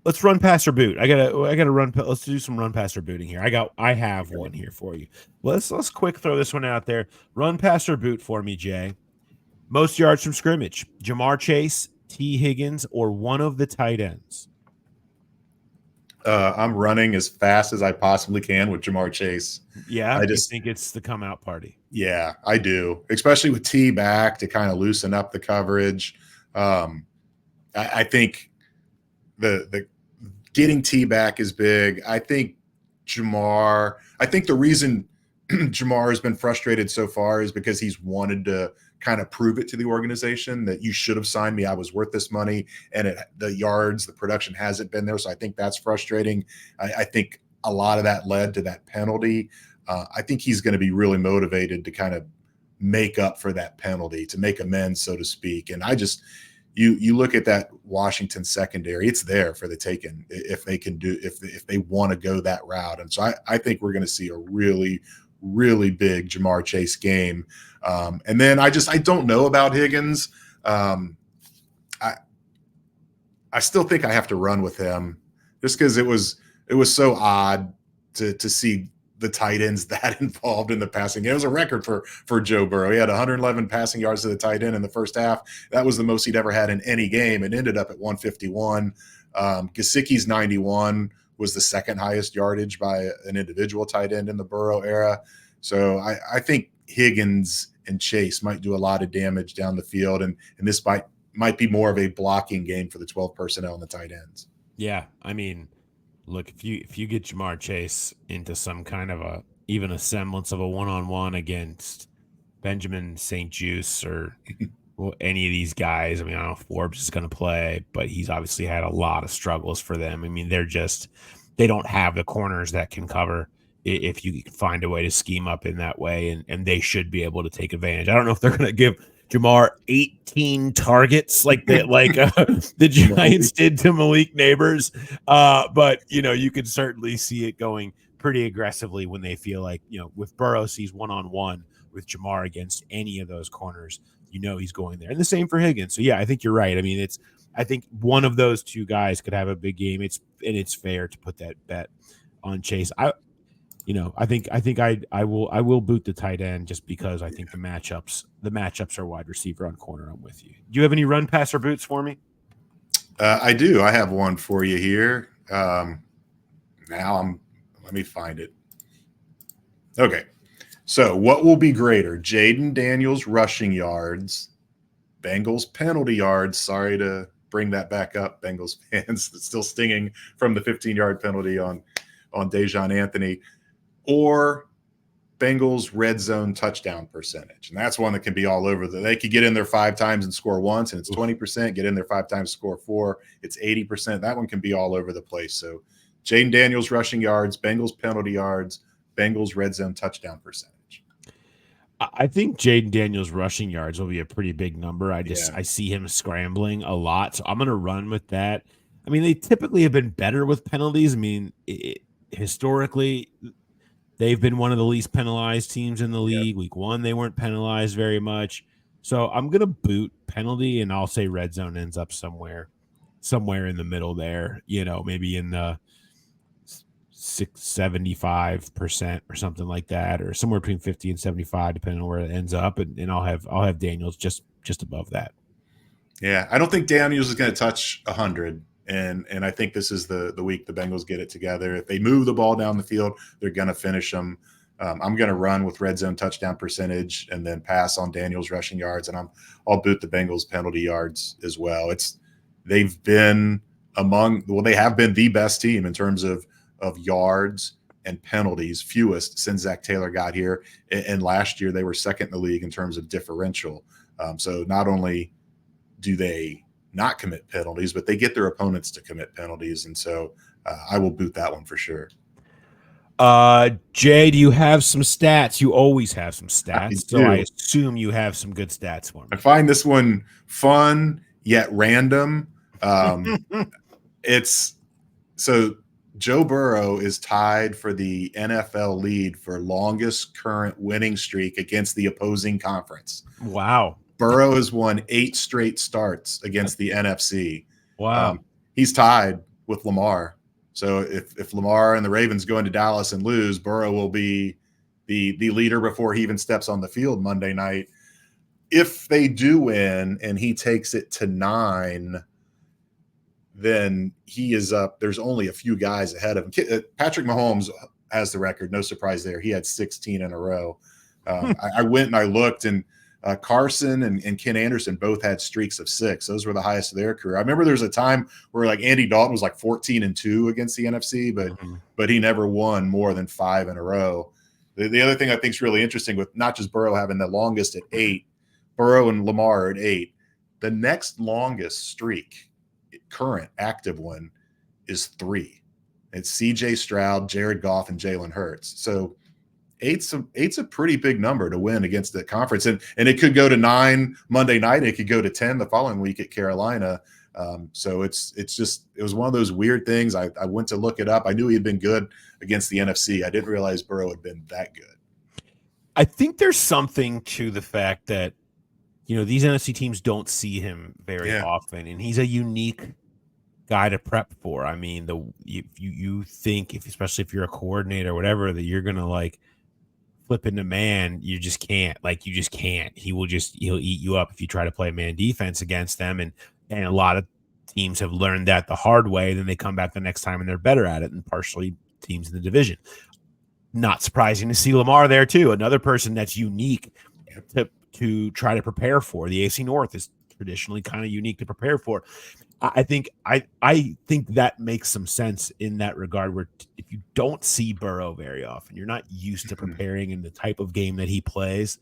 Let's run pass or boot. I gotta run. Let's do some run pass or booting here. I have one here for you. Let's quick throw this one out there. Run pass or boot for me, Jay. Most yards from scrimmage: Jamar Chase, T. Higgins, or one of the tight ends. I'm running as fast as I possibly can with Jamar Chase. Yeah, I just think it's the come out party. Yeah, I do, especially with T back to kind of loosen up the coverage. I think the getting T back is big. I think the reason Jamar has been frustrated so far is because he's wanted to kind of prove it to the organization that you should have signed me. I was worth this money, and the production hasn't been there. So I think that's frustrating. I think a lot of that led to that penalty. I think he's going to be really motivated to kind of make up for that penalty, to make amends, so to speak. And you look at that Washington secondary, it's there for the taking if they want to go that route. And so I think we're going to see a really, really big Jamar Chase game. And then I don't know about Higgins. I still think I have to run with him just because it was so odd to see the tight ends that involved in the passing game. It was a record for Joe Burrow. He had 111 passing yards to the tight end in the first half. That was the most he'd ever had in any game. It ended up at 151. Gesicki's 91 was the second highest yardage by an individual tight end in the Burrow era. So I think Higgins and Chase might do a lot of damage down the field, and this might be more of a blocking game for the 12 personnel and the tight ends. Yeah, I mean, look, if you get Jamar Chase into some kind of even a semblance of a one-on-one against Benjamin St. Juice or any of these guys, I mean, I don't know if Forbes is going to play, but he's obviously had a lot of struggles for them. I mean, they don't have the corners that can cover if you find a way to scheme up in that way, and they should be able to take advantage. I don't know if they're going to give Jamar 18 targets like the Giants did to Malik Neighbors, but you could certainly see it going pretty aggressively when they feel like with Burrow sees one-on-one with Jamar against any of those corners, he's going there, and the same for Higgins. So yeah, I think you're right. I mean, I think one of those two guys could have a big game. It's fair to put that bet on Chase. I think I will boot the tight end just because I think the matchups are wide receiver on corner. I'm with you. Do you have any run, pass, or boots for me? I do. I have one for you here. Let me find it. Okay. So what will be greater? Jayden Daniels rushing yards, Bengals penalty yards. Sorry to bring that back up, Bengals fans. It's still stinging from the 15-yard penalty on Dejon Anthony, or Bengals red zone touchdown percentage. And that's one that can be all over. They could get in there 5 times and score once, and it's 20%. Get in there 5 times, score 4, it's 80%. That one can be all over the place. So Jayden Daniels rushing yards, Bengals penalty yards, Bengals red zone touchdown percentage. I think Jayden Daniels rushing yards will be a pretty big number. I see him scrambling a lot, so I'm going to run with that. I mean, they typically have been better with penalties. I mean, historically, they've been one of the least penalized teams in the league. Yep. Week 1, they weren't penalized very much. So I'm going to boot penalty, and I'll say red zone ends up somewhere in the middle there, maybe in the 75% or something like that, or somewhere between 50 and 75, depending on where it ends up. And I'll have Daniels just above that. Yeah. I don't think Daniels is going to touch 100. And I think this is the week the Bengals get it together. If they move the ball down the field, they're going to finish them. I'm going to run with red zone touchdown percentage and then pass on Daniels rushing yards. And I'll boot the Bengals penalty yards as well. They have been the best team in terms of yards and penalties, fewest since Zach Taylor got here. And last year they were second in the league in terms of differential. So not only do they not commit penalties, but they get their opponents to commit penalties. And so I will boot that one for sure. Jay, do you have some stats? You always have some stats. I assume you have some good stats for me. I find this one fun yet random. Joe Burrow is tied for the NFL lead for longest current winning streak against the opposing conference. Wow. Burrow has won 8 straight starts against the NFC. Wow. He's tied with Lamar. So if Lamar and the Ravens go into Dallas and lose, Burrow will be the leader before he even steps on the field Monday night. If they do win and he takes it to 9, then he is up. There's only a few guys ahead of him. Patrick Mahomes has the record. No surprise there. He had 16 in a row. I went and I looked, and Carson and Ken Anderson both had streaks of 6. Those were the highest of their career. I remember there was a time where like Andy Dalton was like 14-2 against the NFC, but he never won more than 5 in a row. The other thing I think is really interesting with not just Burrow having the longest at 8, Burrow and Lamar at 8, the next longest streak, current active one, is 3. It's C.J. Stroud, Jared Goff, and Jalen Hurts. So eight's a pretty big number to win against the conference, and it could go to 9 Monday night. It could go to 10 the following week at Carolina. So it was one of those weird things. I went to look it up. I knew he had been good against the NFC. I didn't realize Burrow had been that good. I think there's something to the fact that, these NFC teams don't see him very often, and he's a unique guy to prep for. I mean, you think, especially if you're a coordinator or whatever, that you're gonna like flip into man, you just can't. He'll eat you up if you try to play man defense against them, and a lot of teams have learned that the hard way. Then they come back the next time and they're better at it, and partially teams in the division. Not surprising to see Lamar there too, another person that's unique to try to prepare for. The AC North is traditionally kind of unique to prepare for. I think that makes some sense in that regard, where if you don't see Burrow very often, you're not used to preparing in the type of game that he plays,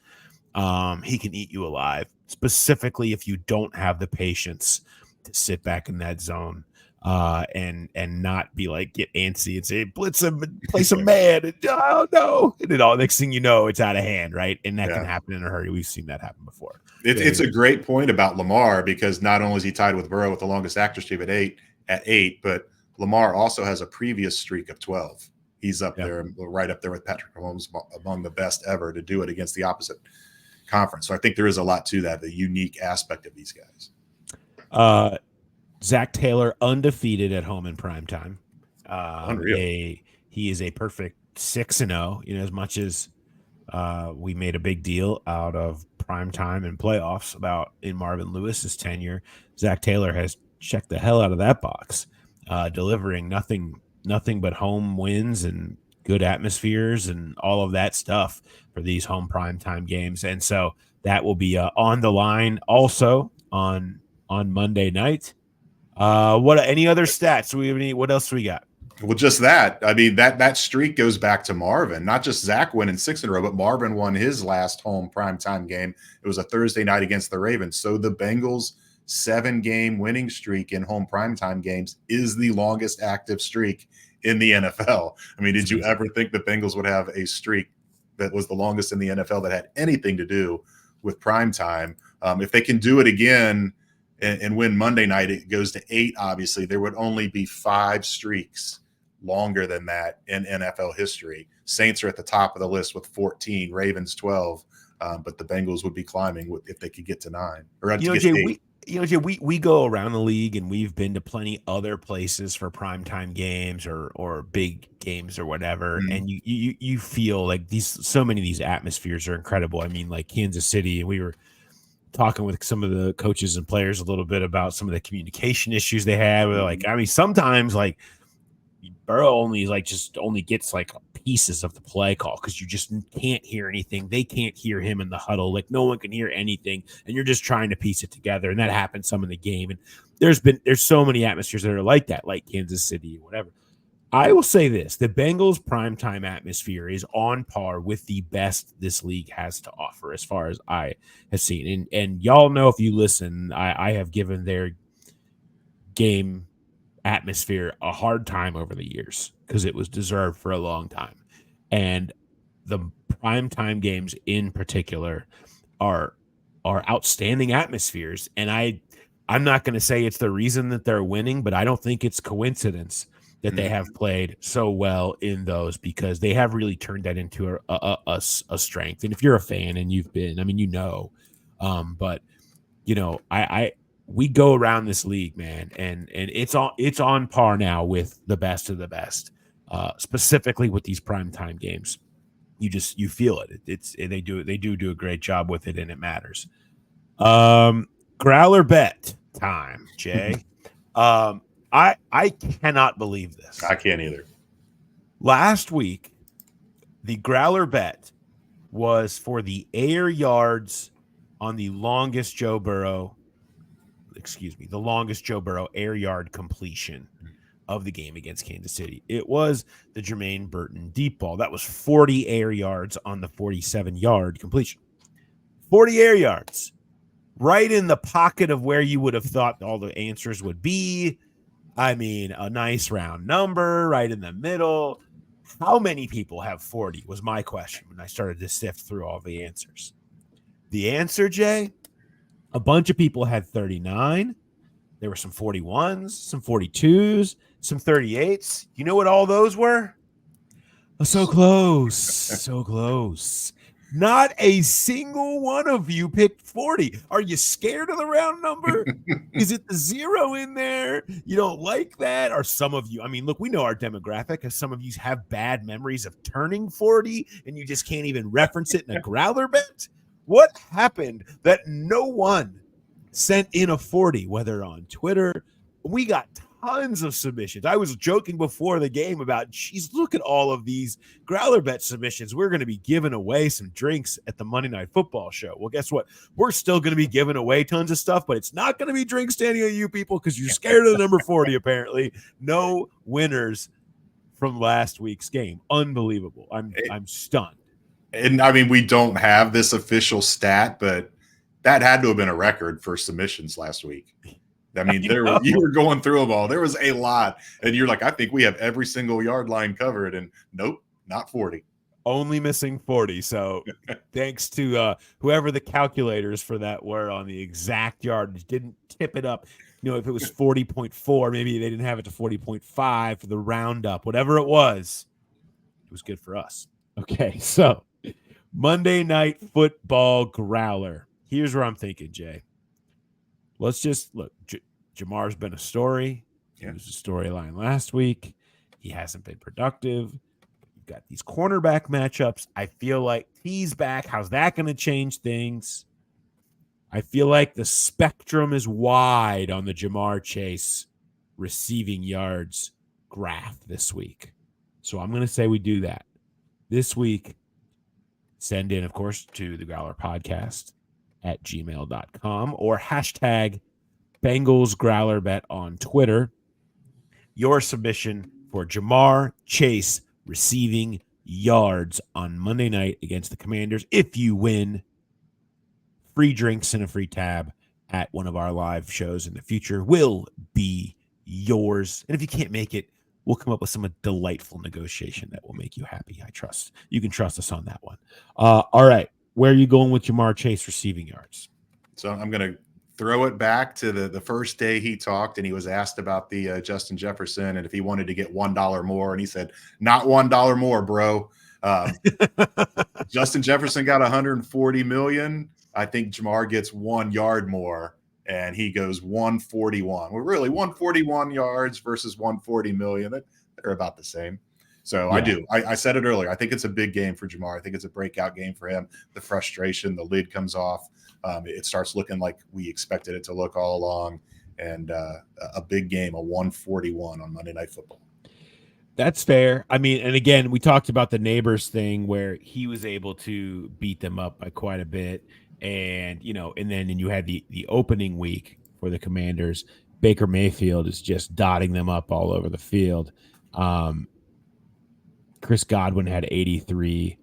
he can eat you alive, specifically if you don't have the patience to sit back in that zone and not be like, get antsy and say, blitz him and play some man, and oh no, and then all next thing you know, it's out of hand, right? And that can happen in a hurry. We've seen that happen before. It's a great point about Lamar, because not only is he tied with Burrow with the longest active streak at eight, but Lamar also has a previous streak of 12. He's up there, right up there with Patrick Mahomes, among the best ever to do it against the opposite conference. So I think there is a lot to that, the unique aspect of these guys. Zach Taylor undefeated at home in primetime. Unreal. He is a perfect 6-0. As much as we made a big deal out of primetime and playoffs in Marvin Lewis's tenure, Zach Taylor has checked the hell out of that box, delivering nothing but home wins and good atmospheres and all of that stuff for these home primetime games. And so that will be on the line also on Monday night. Any other stats? What else we got? Well, just that. I mean, that streak goes back to Marvin. Not just Zach winning 6 in a row, but Marvin won his last home primetime game. It was a Thursday night against the Ravens. So the Bengals' 7-game winning streak in home primetime games is the longest active streak in the NFL. I mean, did you ever think the Bengals would have a streak that was the longest in the NFL that had anything to do with primetime? If they can do it again and win Monday night, it goes to 8. Obviously, there would only be 5 streaks longer than that in NFL history. Saints are at the top of the list with 14, Ravens 12, but the Bengals would be climbing if they could get to 9 or to get 8. Jay, we go around the league, and we've been to plenty other places for primetime games or big games or whatever, and you feel like so many of these atmospheres are incredible. I mean, like Kansas City, and we were talking with some of the coaches and players a little bit about some of the communication issues they have. Like, I mean, sometimes like Burrow only gets like pieces of the play call because you just can't hear anything. They can't hear him in the huddle. Like, no one can hear anything, and you're just trying to piece it together. And that happens some in the game. And there's so many atmospheres that are like that, like Kansas City or whatever. I will say this: the Bengals primetime atmosphere is on par with the best this league has to offer, as far as I have seen. And y'all know, if you listen, I have given their game atmosphere a hard time over the years because it was deserved for a long time. And the primetime games in particular are outstanding atmospheres. And I'm not going to say it's the reason that they're winning, but I don't think it's coincidence that they have played so well in those, because they have really turned that into a strength. And if you're a fan and you've been, I mean, but we go around this league, man, and it's on par now with the best of the best, specifically with these primetime games. You feel it. They do a great job with it, and it matters. Growler Bet time, Jay. I cannot believe this. I can't either. Last week, the Growler Bet was for the air yards on the longest Joe Burrow air yard completion of the game against Kansas City. It was the Jermaine Burton deep ball. That was 40 air yards on the 47-yard completion. 40 air yards. Right in the pocket of where you would have thought all the answers would be. I mean, a nice round number right in the middle. How many people have 40 was my question when I started to sift through all the answers. The answer, Jay, a bunch of people had 39. There were some 41s, some 42s, some 38s. You know what all those were? Oh, so close. So close. Not a single one of you picked 40. Are you scared of the round number? Is it the zero in there? You don't like that? Or some of you, I mean, look, we know our demographic, because some of you have bad memories of turning 40 and you just can't even reference it in a Growler Bet. What happened that no one sent in a 40, whether on Twitter? We got tons of submissions. I was joking before the game about, geez, look at all of these Growler Bet submissions. We're going to be giving away some drinks at the Monday Night Football show. Well, guess what? We're still going to be giving away tons of stuff, but it's not going to be drinks standing on you people because you're scared of the number 40, apparently. No winners from last week's game. Unbelievable. I'm stunned. And I mean, we don't have this official stat, but that had to have been a record for submissions last week. I mean, you were going through them all. There was a lot. And you're like, I think we have every single yard line covered. And nope, not 40. Only missing 40. So thanks to whoever the calculators for that were on the exact yardage. Didn't tip it up. You know, if it was 40.4, maybe they didn't have it to 40.5 for the roundup. Whatever it was good for us. Okay, so Monday Night Football Growler. Here's where I'm thinking, Jay. Let's just look. Jamar's been a story. He was a storyline last week. He hasn't been productive. You've got these cornerback matchups. I feel like he's back. How's that going to change things? I feel like the spectrum is wide on the Jamar Chase receiving yards graph this week. So I'm going to say we do that. This week, send in, of course, to the Growler Podcast at gmail.com or hashtag Bengals Growler Bet on Twitter. Your submission for Jamar Chase receiving yards on Monday night against the Commanders. If you win, free drinks and a free tab at one of our live shows in the future will be yours. And if you can't make it, we'll come up with some delightful negotiation that will make you happy. I trust. You can trust us on that one. All right. Where are you going with Jamar Chase receiving yards? So I'm going to throw it back to the first day he talked, and he was asked about the Justin Jefferson and if he wanted to get $1 more. And he said, not $1 more, bro. Justin Jefferson got 140 million. I think Jamar gets 1 yard more, and he goes 141. Well, really 141 yards versus 140 million. They're about the same. So yeah. I said it earlier. I think it's a big game for Jamar. I think it's a breakout game for him. The frustration, the lid comes off. It starts looking like we expected it to look all along. And a big game, a 141 on Monday Night Football. That's fair. I mean, and again, we talked about the Neighbors thing where he was able to beat them up by quite a bit. And, you know, and then you had the opening week for the Commanders. Baker Mayfield is just dotting them up all over the field. Chris Godwin had 83.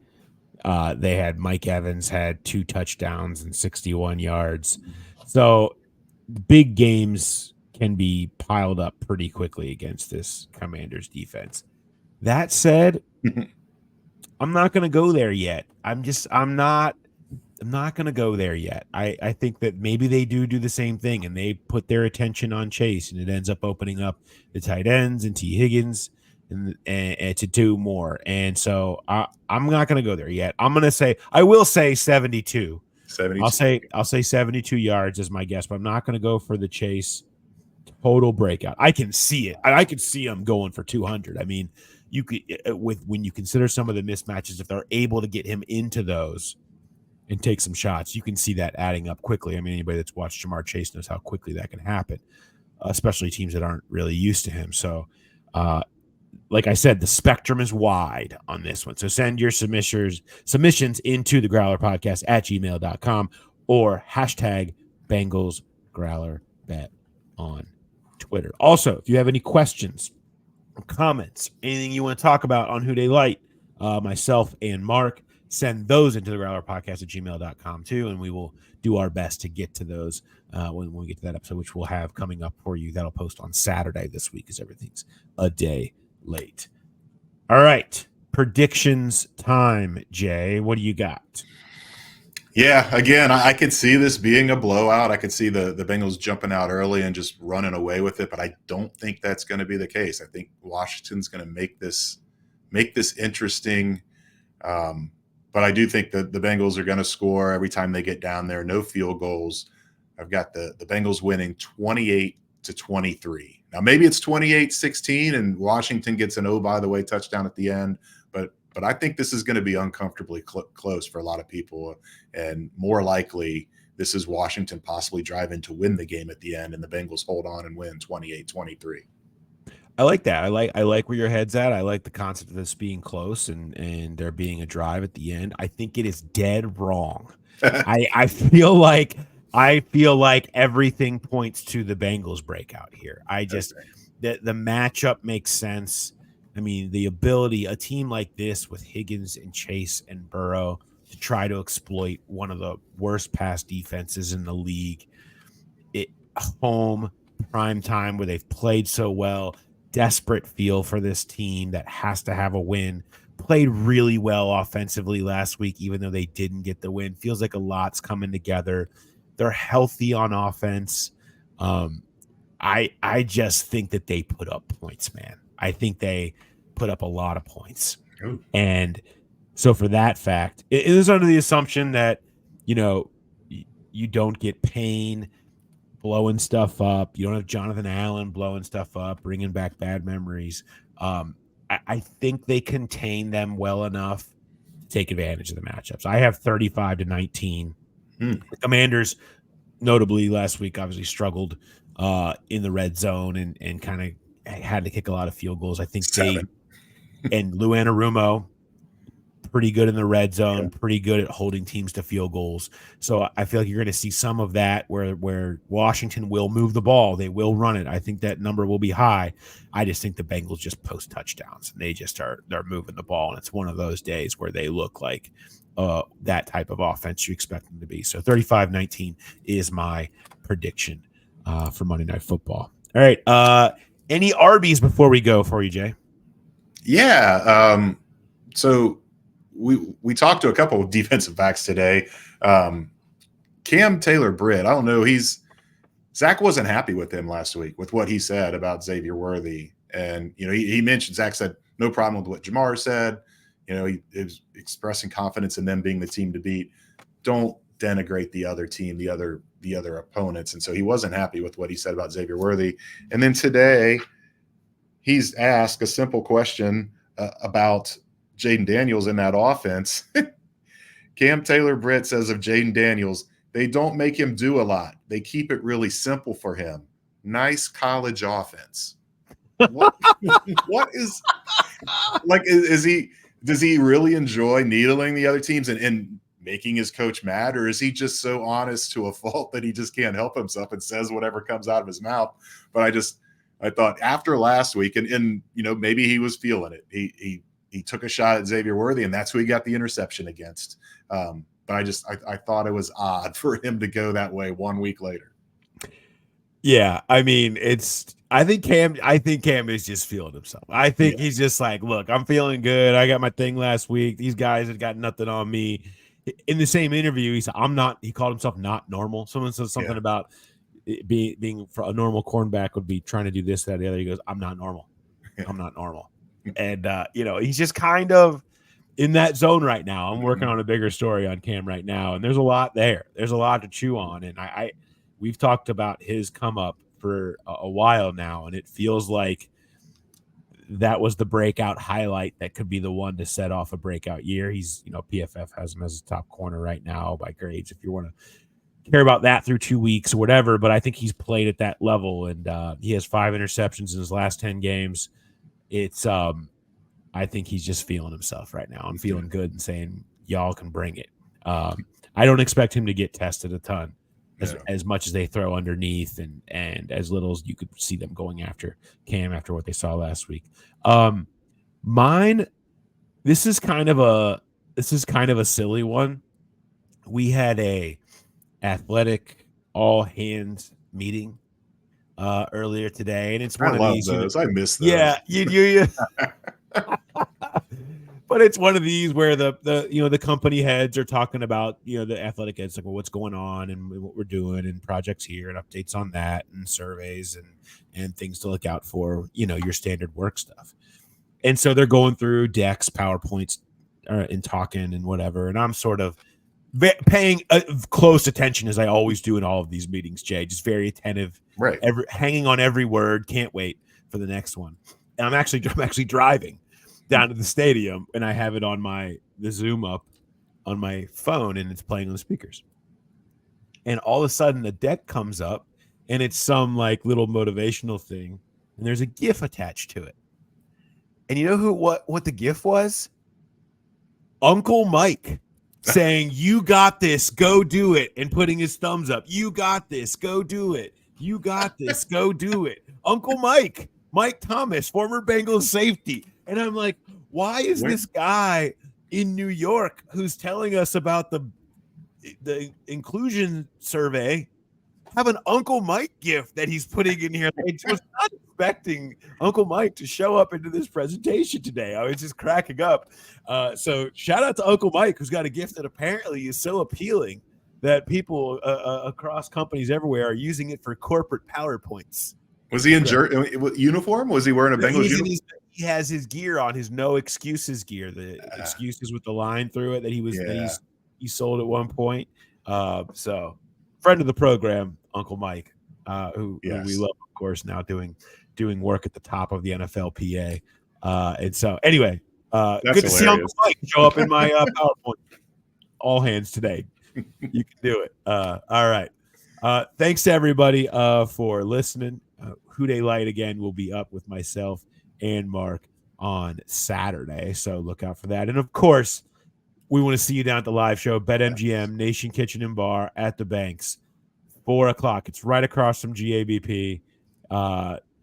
They had Mike Evans had 2 touchdowns and 61 yards. So big games can be piled up pretty quickly against this Commanders defense. That said, I'm not going to go there yet. I'm not going to go there yet. I think that maybe they do the same thing and they put their attention on Chase and it ends up opening up the tight ends and T. Higgins and to do more. And so I'm not going to go there yet. I will say 72. 72. I'll say 72 yards as my guess, but I'm not going to go for the Chase total breakout. I can see it. I could see them going for 200. I mean, you could when you consider some of the mismatches, if they're able to get him into those and take some shots, you can see that adding up quickly. I mean, anybody that's watched Jamar Chase knows how quickly that can happen. especially teams that aren't really used to him. So, like I said, the spectrum is wide on this one. So send your submissions into the Growler Podcast at gmail.com or hashtag Bengals Growler Bet on Twitter. Also, if you have any questions, comments, anything you want to talk about on Who Dey Light, myself and Mark, send those into the Growler Podcast at gmail.com too, and we will do our best to get to those when we get to that episode, which we'll have coming up for you. That'll post on Saturday this week, because everything's a day late. All right, predictions time, Jay. What do you got? Yeah, again, I could see this being a blowout. I could see the Bengals jumping out early and just running away with it, but I don't think that's going to be the case. I think Washington's going to make this interesting. But I do think that the Bengals are going to score every time they get down there. No field goals. I've got the Bengals winning 28-23. Now, maybe it's 28-16 and Washington gets an, oh, by the way, touchdown at the end. But I think this is going to be uncomfortably close for a lot of people. And more likely, this is Washington possibly driving to win the game at the end, and the Bengals hold on and win 28-23. I like that. I like where your head's at. I like the concept of this being close and there being a drive at the end. I think it is dead wrong. I feel like everything points to the Bengals breakout here. The matchup makes sense. I mean, the ability, a team like this with Higgins and Chase and Burrow to try to exploit one of the worst pass defenses in the league, home, prime time, where they've played so well, desperate feel for this team that has to have a win. Played really well offensively last week, even though they didn't get the win. Feels like a lot's coming together. They're healthy on offense. I just think that they put up points, man. I think they put up a lot of points. Ooh. And so for that fact, it is under the assumption that, you don't get Payne blowing stuff up. You don't have Jonathan Allen blowing stuff up, bringing back bad memories. I think they contain them well enough to take advantage of the matchups. I have 35-19. The Commanders, notably last week, obviously struggled in the red zone and kind of had to kick a lot of field goals. I think and Lou Anarumo, pretty good in the red zone, pretty good at holding teams to field goals. So I feel like you're going to see some of that where Washington will move the ball. They will run it. I think that number will be high. I just think the Bengals just post touchdowns. And they're moving the ball. And it's one of those days where they look like that type of offense you expect them to be. So 35-19 is my prediction for Monday Night Football. All right. Any Arby's before we go for you, Jay? Yeah. So we talked to a couple of defensive backs today. Cam Taylor-Britt, I don't know. Zach wasn't happy with him last week with what he said about Xavier Worthy. And, he mentioned, Zach said, no problem with what Jamar said. He is expressing confidence in them being the team to beat. Don't denigrate the other team, the other opponents. And so he wasn't happy with what he said about Xavier Worthy. And then today he's asked a simple question about Jayden Daniels in that offense. Cam Taylor-Britt says of Jayden Daniels, they don't make him do a lot. They keep it really simple for him. Nice college offense. What is like, does he really enjoy needling the other teams and making his coach mad, or is he just so honest to a fault that he just can't help himself and says whatever comes out of his mouth? But I thought after last week, and maybe he was feeling it. He took a shot at Xavier Worthy, and that's who he got the interception against. But I thought it was odd for him to go that way 1 week later. Yeah, I mean, I think Cam is just feeling himself. I think he's just like, look, I'm feeling good. I got my thing last week. These guys have got nothing on me. In the same interview, he said, he called himself not normal. Someone said something about being for a normal cornerback would be trying to do this, that, the other. He goes, I'm not normal. I'm not normal. And, he's just kind of in that zone right now. I'm working on a bigger story on Cam right now, and there's a lot there. There's a lot to chew on. And we've talked about his come up for a while now, and it feels like that was the breakout highlight that could be the one to set off a breakout year. He's, PFF has him as a top corner right now by grades. If you want to care about that through 2 weeks or whatever, but I think he's played at that level, and he has 5 interceptions in his last 10 games. It's I think he's just feeling himself right now. I'm feeling good and saying y'all can bring it. I don't expect him to get tested a ton, as much as they throw underneath and as little as you could see them going after Cam after what they saw last week. Mine, this is kind of a silly one. We had a athletic all hands meeting earlier today, and it's one of these. Those. I miss those. Yeah, you. But it's one of these where the company heads are talking about, the athletic heads, like, well, what's going on and what we're doing and projects here and updates on that and surveys and things to look out for, your standard work stuff. And so they're going through decks, PowerPoints, and talking and whatever. And I'm sort of paying close attention, as I always do in all of these meetings, Jay, just very attentive, right? Hanging on every word. Can't wait for the next one. And I'm actually driving down to the stadium, and I have it on the Zoom up on my phone, and it's playing on the speakers. And all of a sudden, the deck comes up, and it's some like little motivational thing, and there's a GIF attached to it. And you know what the GIF was? Uncle Mike saying, "You got this, go do it," and putting his thumbs up. "You got this, go do it. You got this, go do it." Uncle Mike Thomas, former Bengals safety. And I'm like, why is this guy in New York who's telling us about the inclusion survey have an Uncle Mike gift that he's putting in here? I was not expecting Uncle Mike to show up into this presentation today. I was just cracking up. So shout out to Uncle Mike, who's got a gift that apparently is so appealing that people across companies everywhere are using it for corporate PowerPoints. Was he in uniform? Was he wearing a Bengals uniform? He has his gear on, his no excuses gear, the excuses with the line through it that he sold at one point. So friend of the program, Uncle Mike, who we love, of course, now doing work at the top of the NFLPA. And so anyway, good to see Uncle Mike show up in my PowerPoint. All hands today. You can do it. All right. Thanks to everybody for listening. Who Dey Light again will be up with myself and Mark on Saturday, so look out for that. And of course, we want to see you down at the live show, BetMGM Nation Kitchen and Bar at the Banks, 4:00. It's right across from GABP,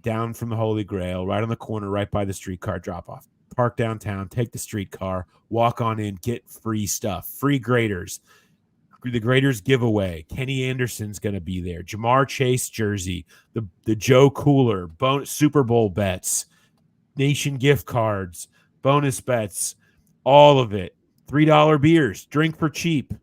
down from the Holy Grail, right on the corner, right by the streetcar drop off. Park downtown, take the streetcar, walk on in, get free stuff, free graders. The Graders giveaway. Kenny Anderson's going to be there. Jamar Chase jersey. The Joe Cooler. Super Bowl bets. Nation gift cards. Bonus bets. All of it. $3 beers. Drink for cheap.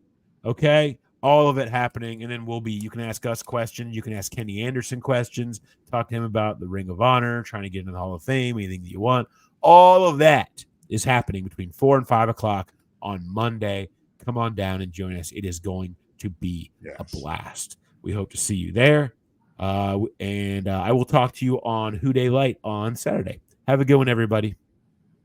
Okay? All of it happening. And then you can ask us questions. You can ask Kenny Anderson questions. Talk to him about the Ring of Honor. Trying to get into the Hall of Fame. Anything that you want. All of that is happening between 4 and 5 o'clock on Monday. Come on down and join us. It is going to be a blast. We hope to see you there. And I will talk to you on Who Dey Light on Saturday. Have a good one, everybody.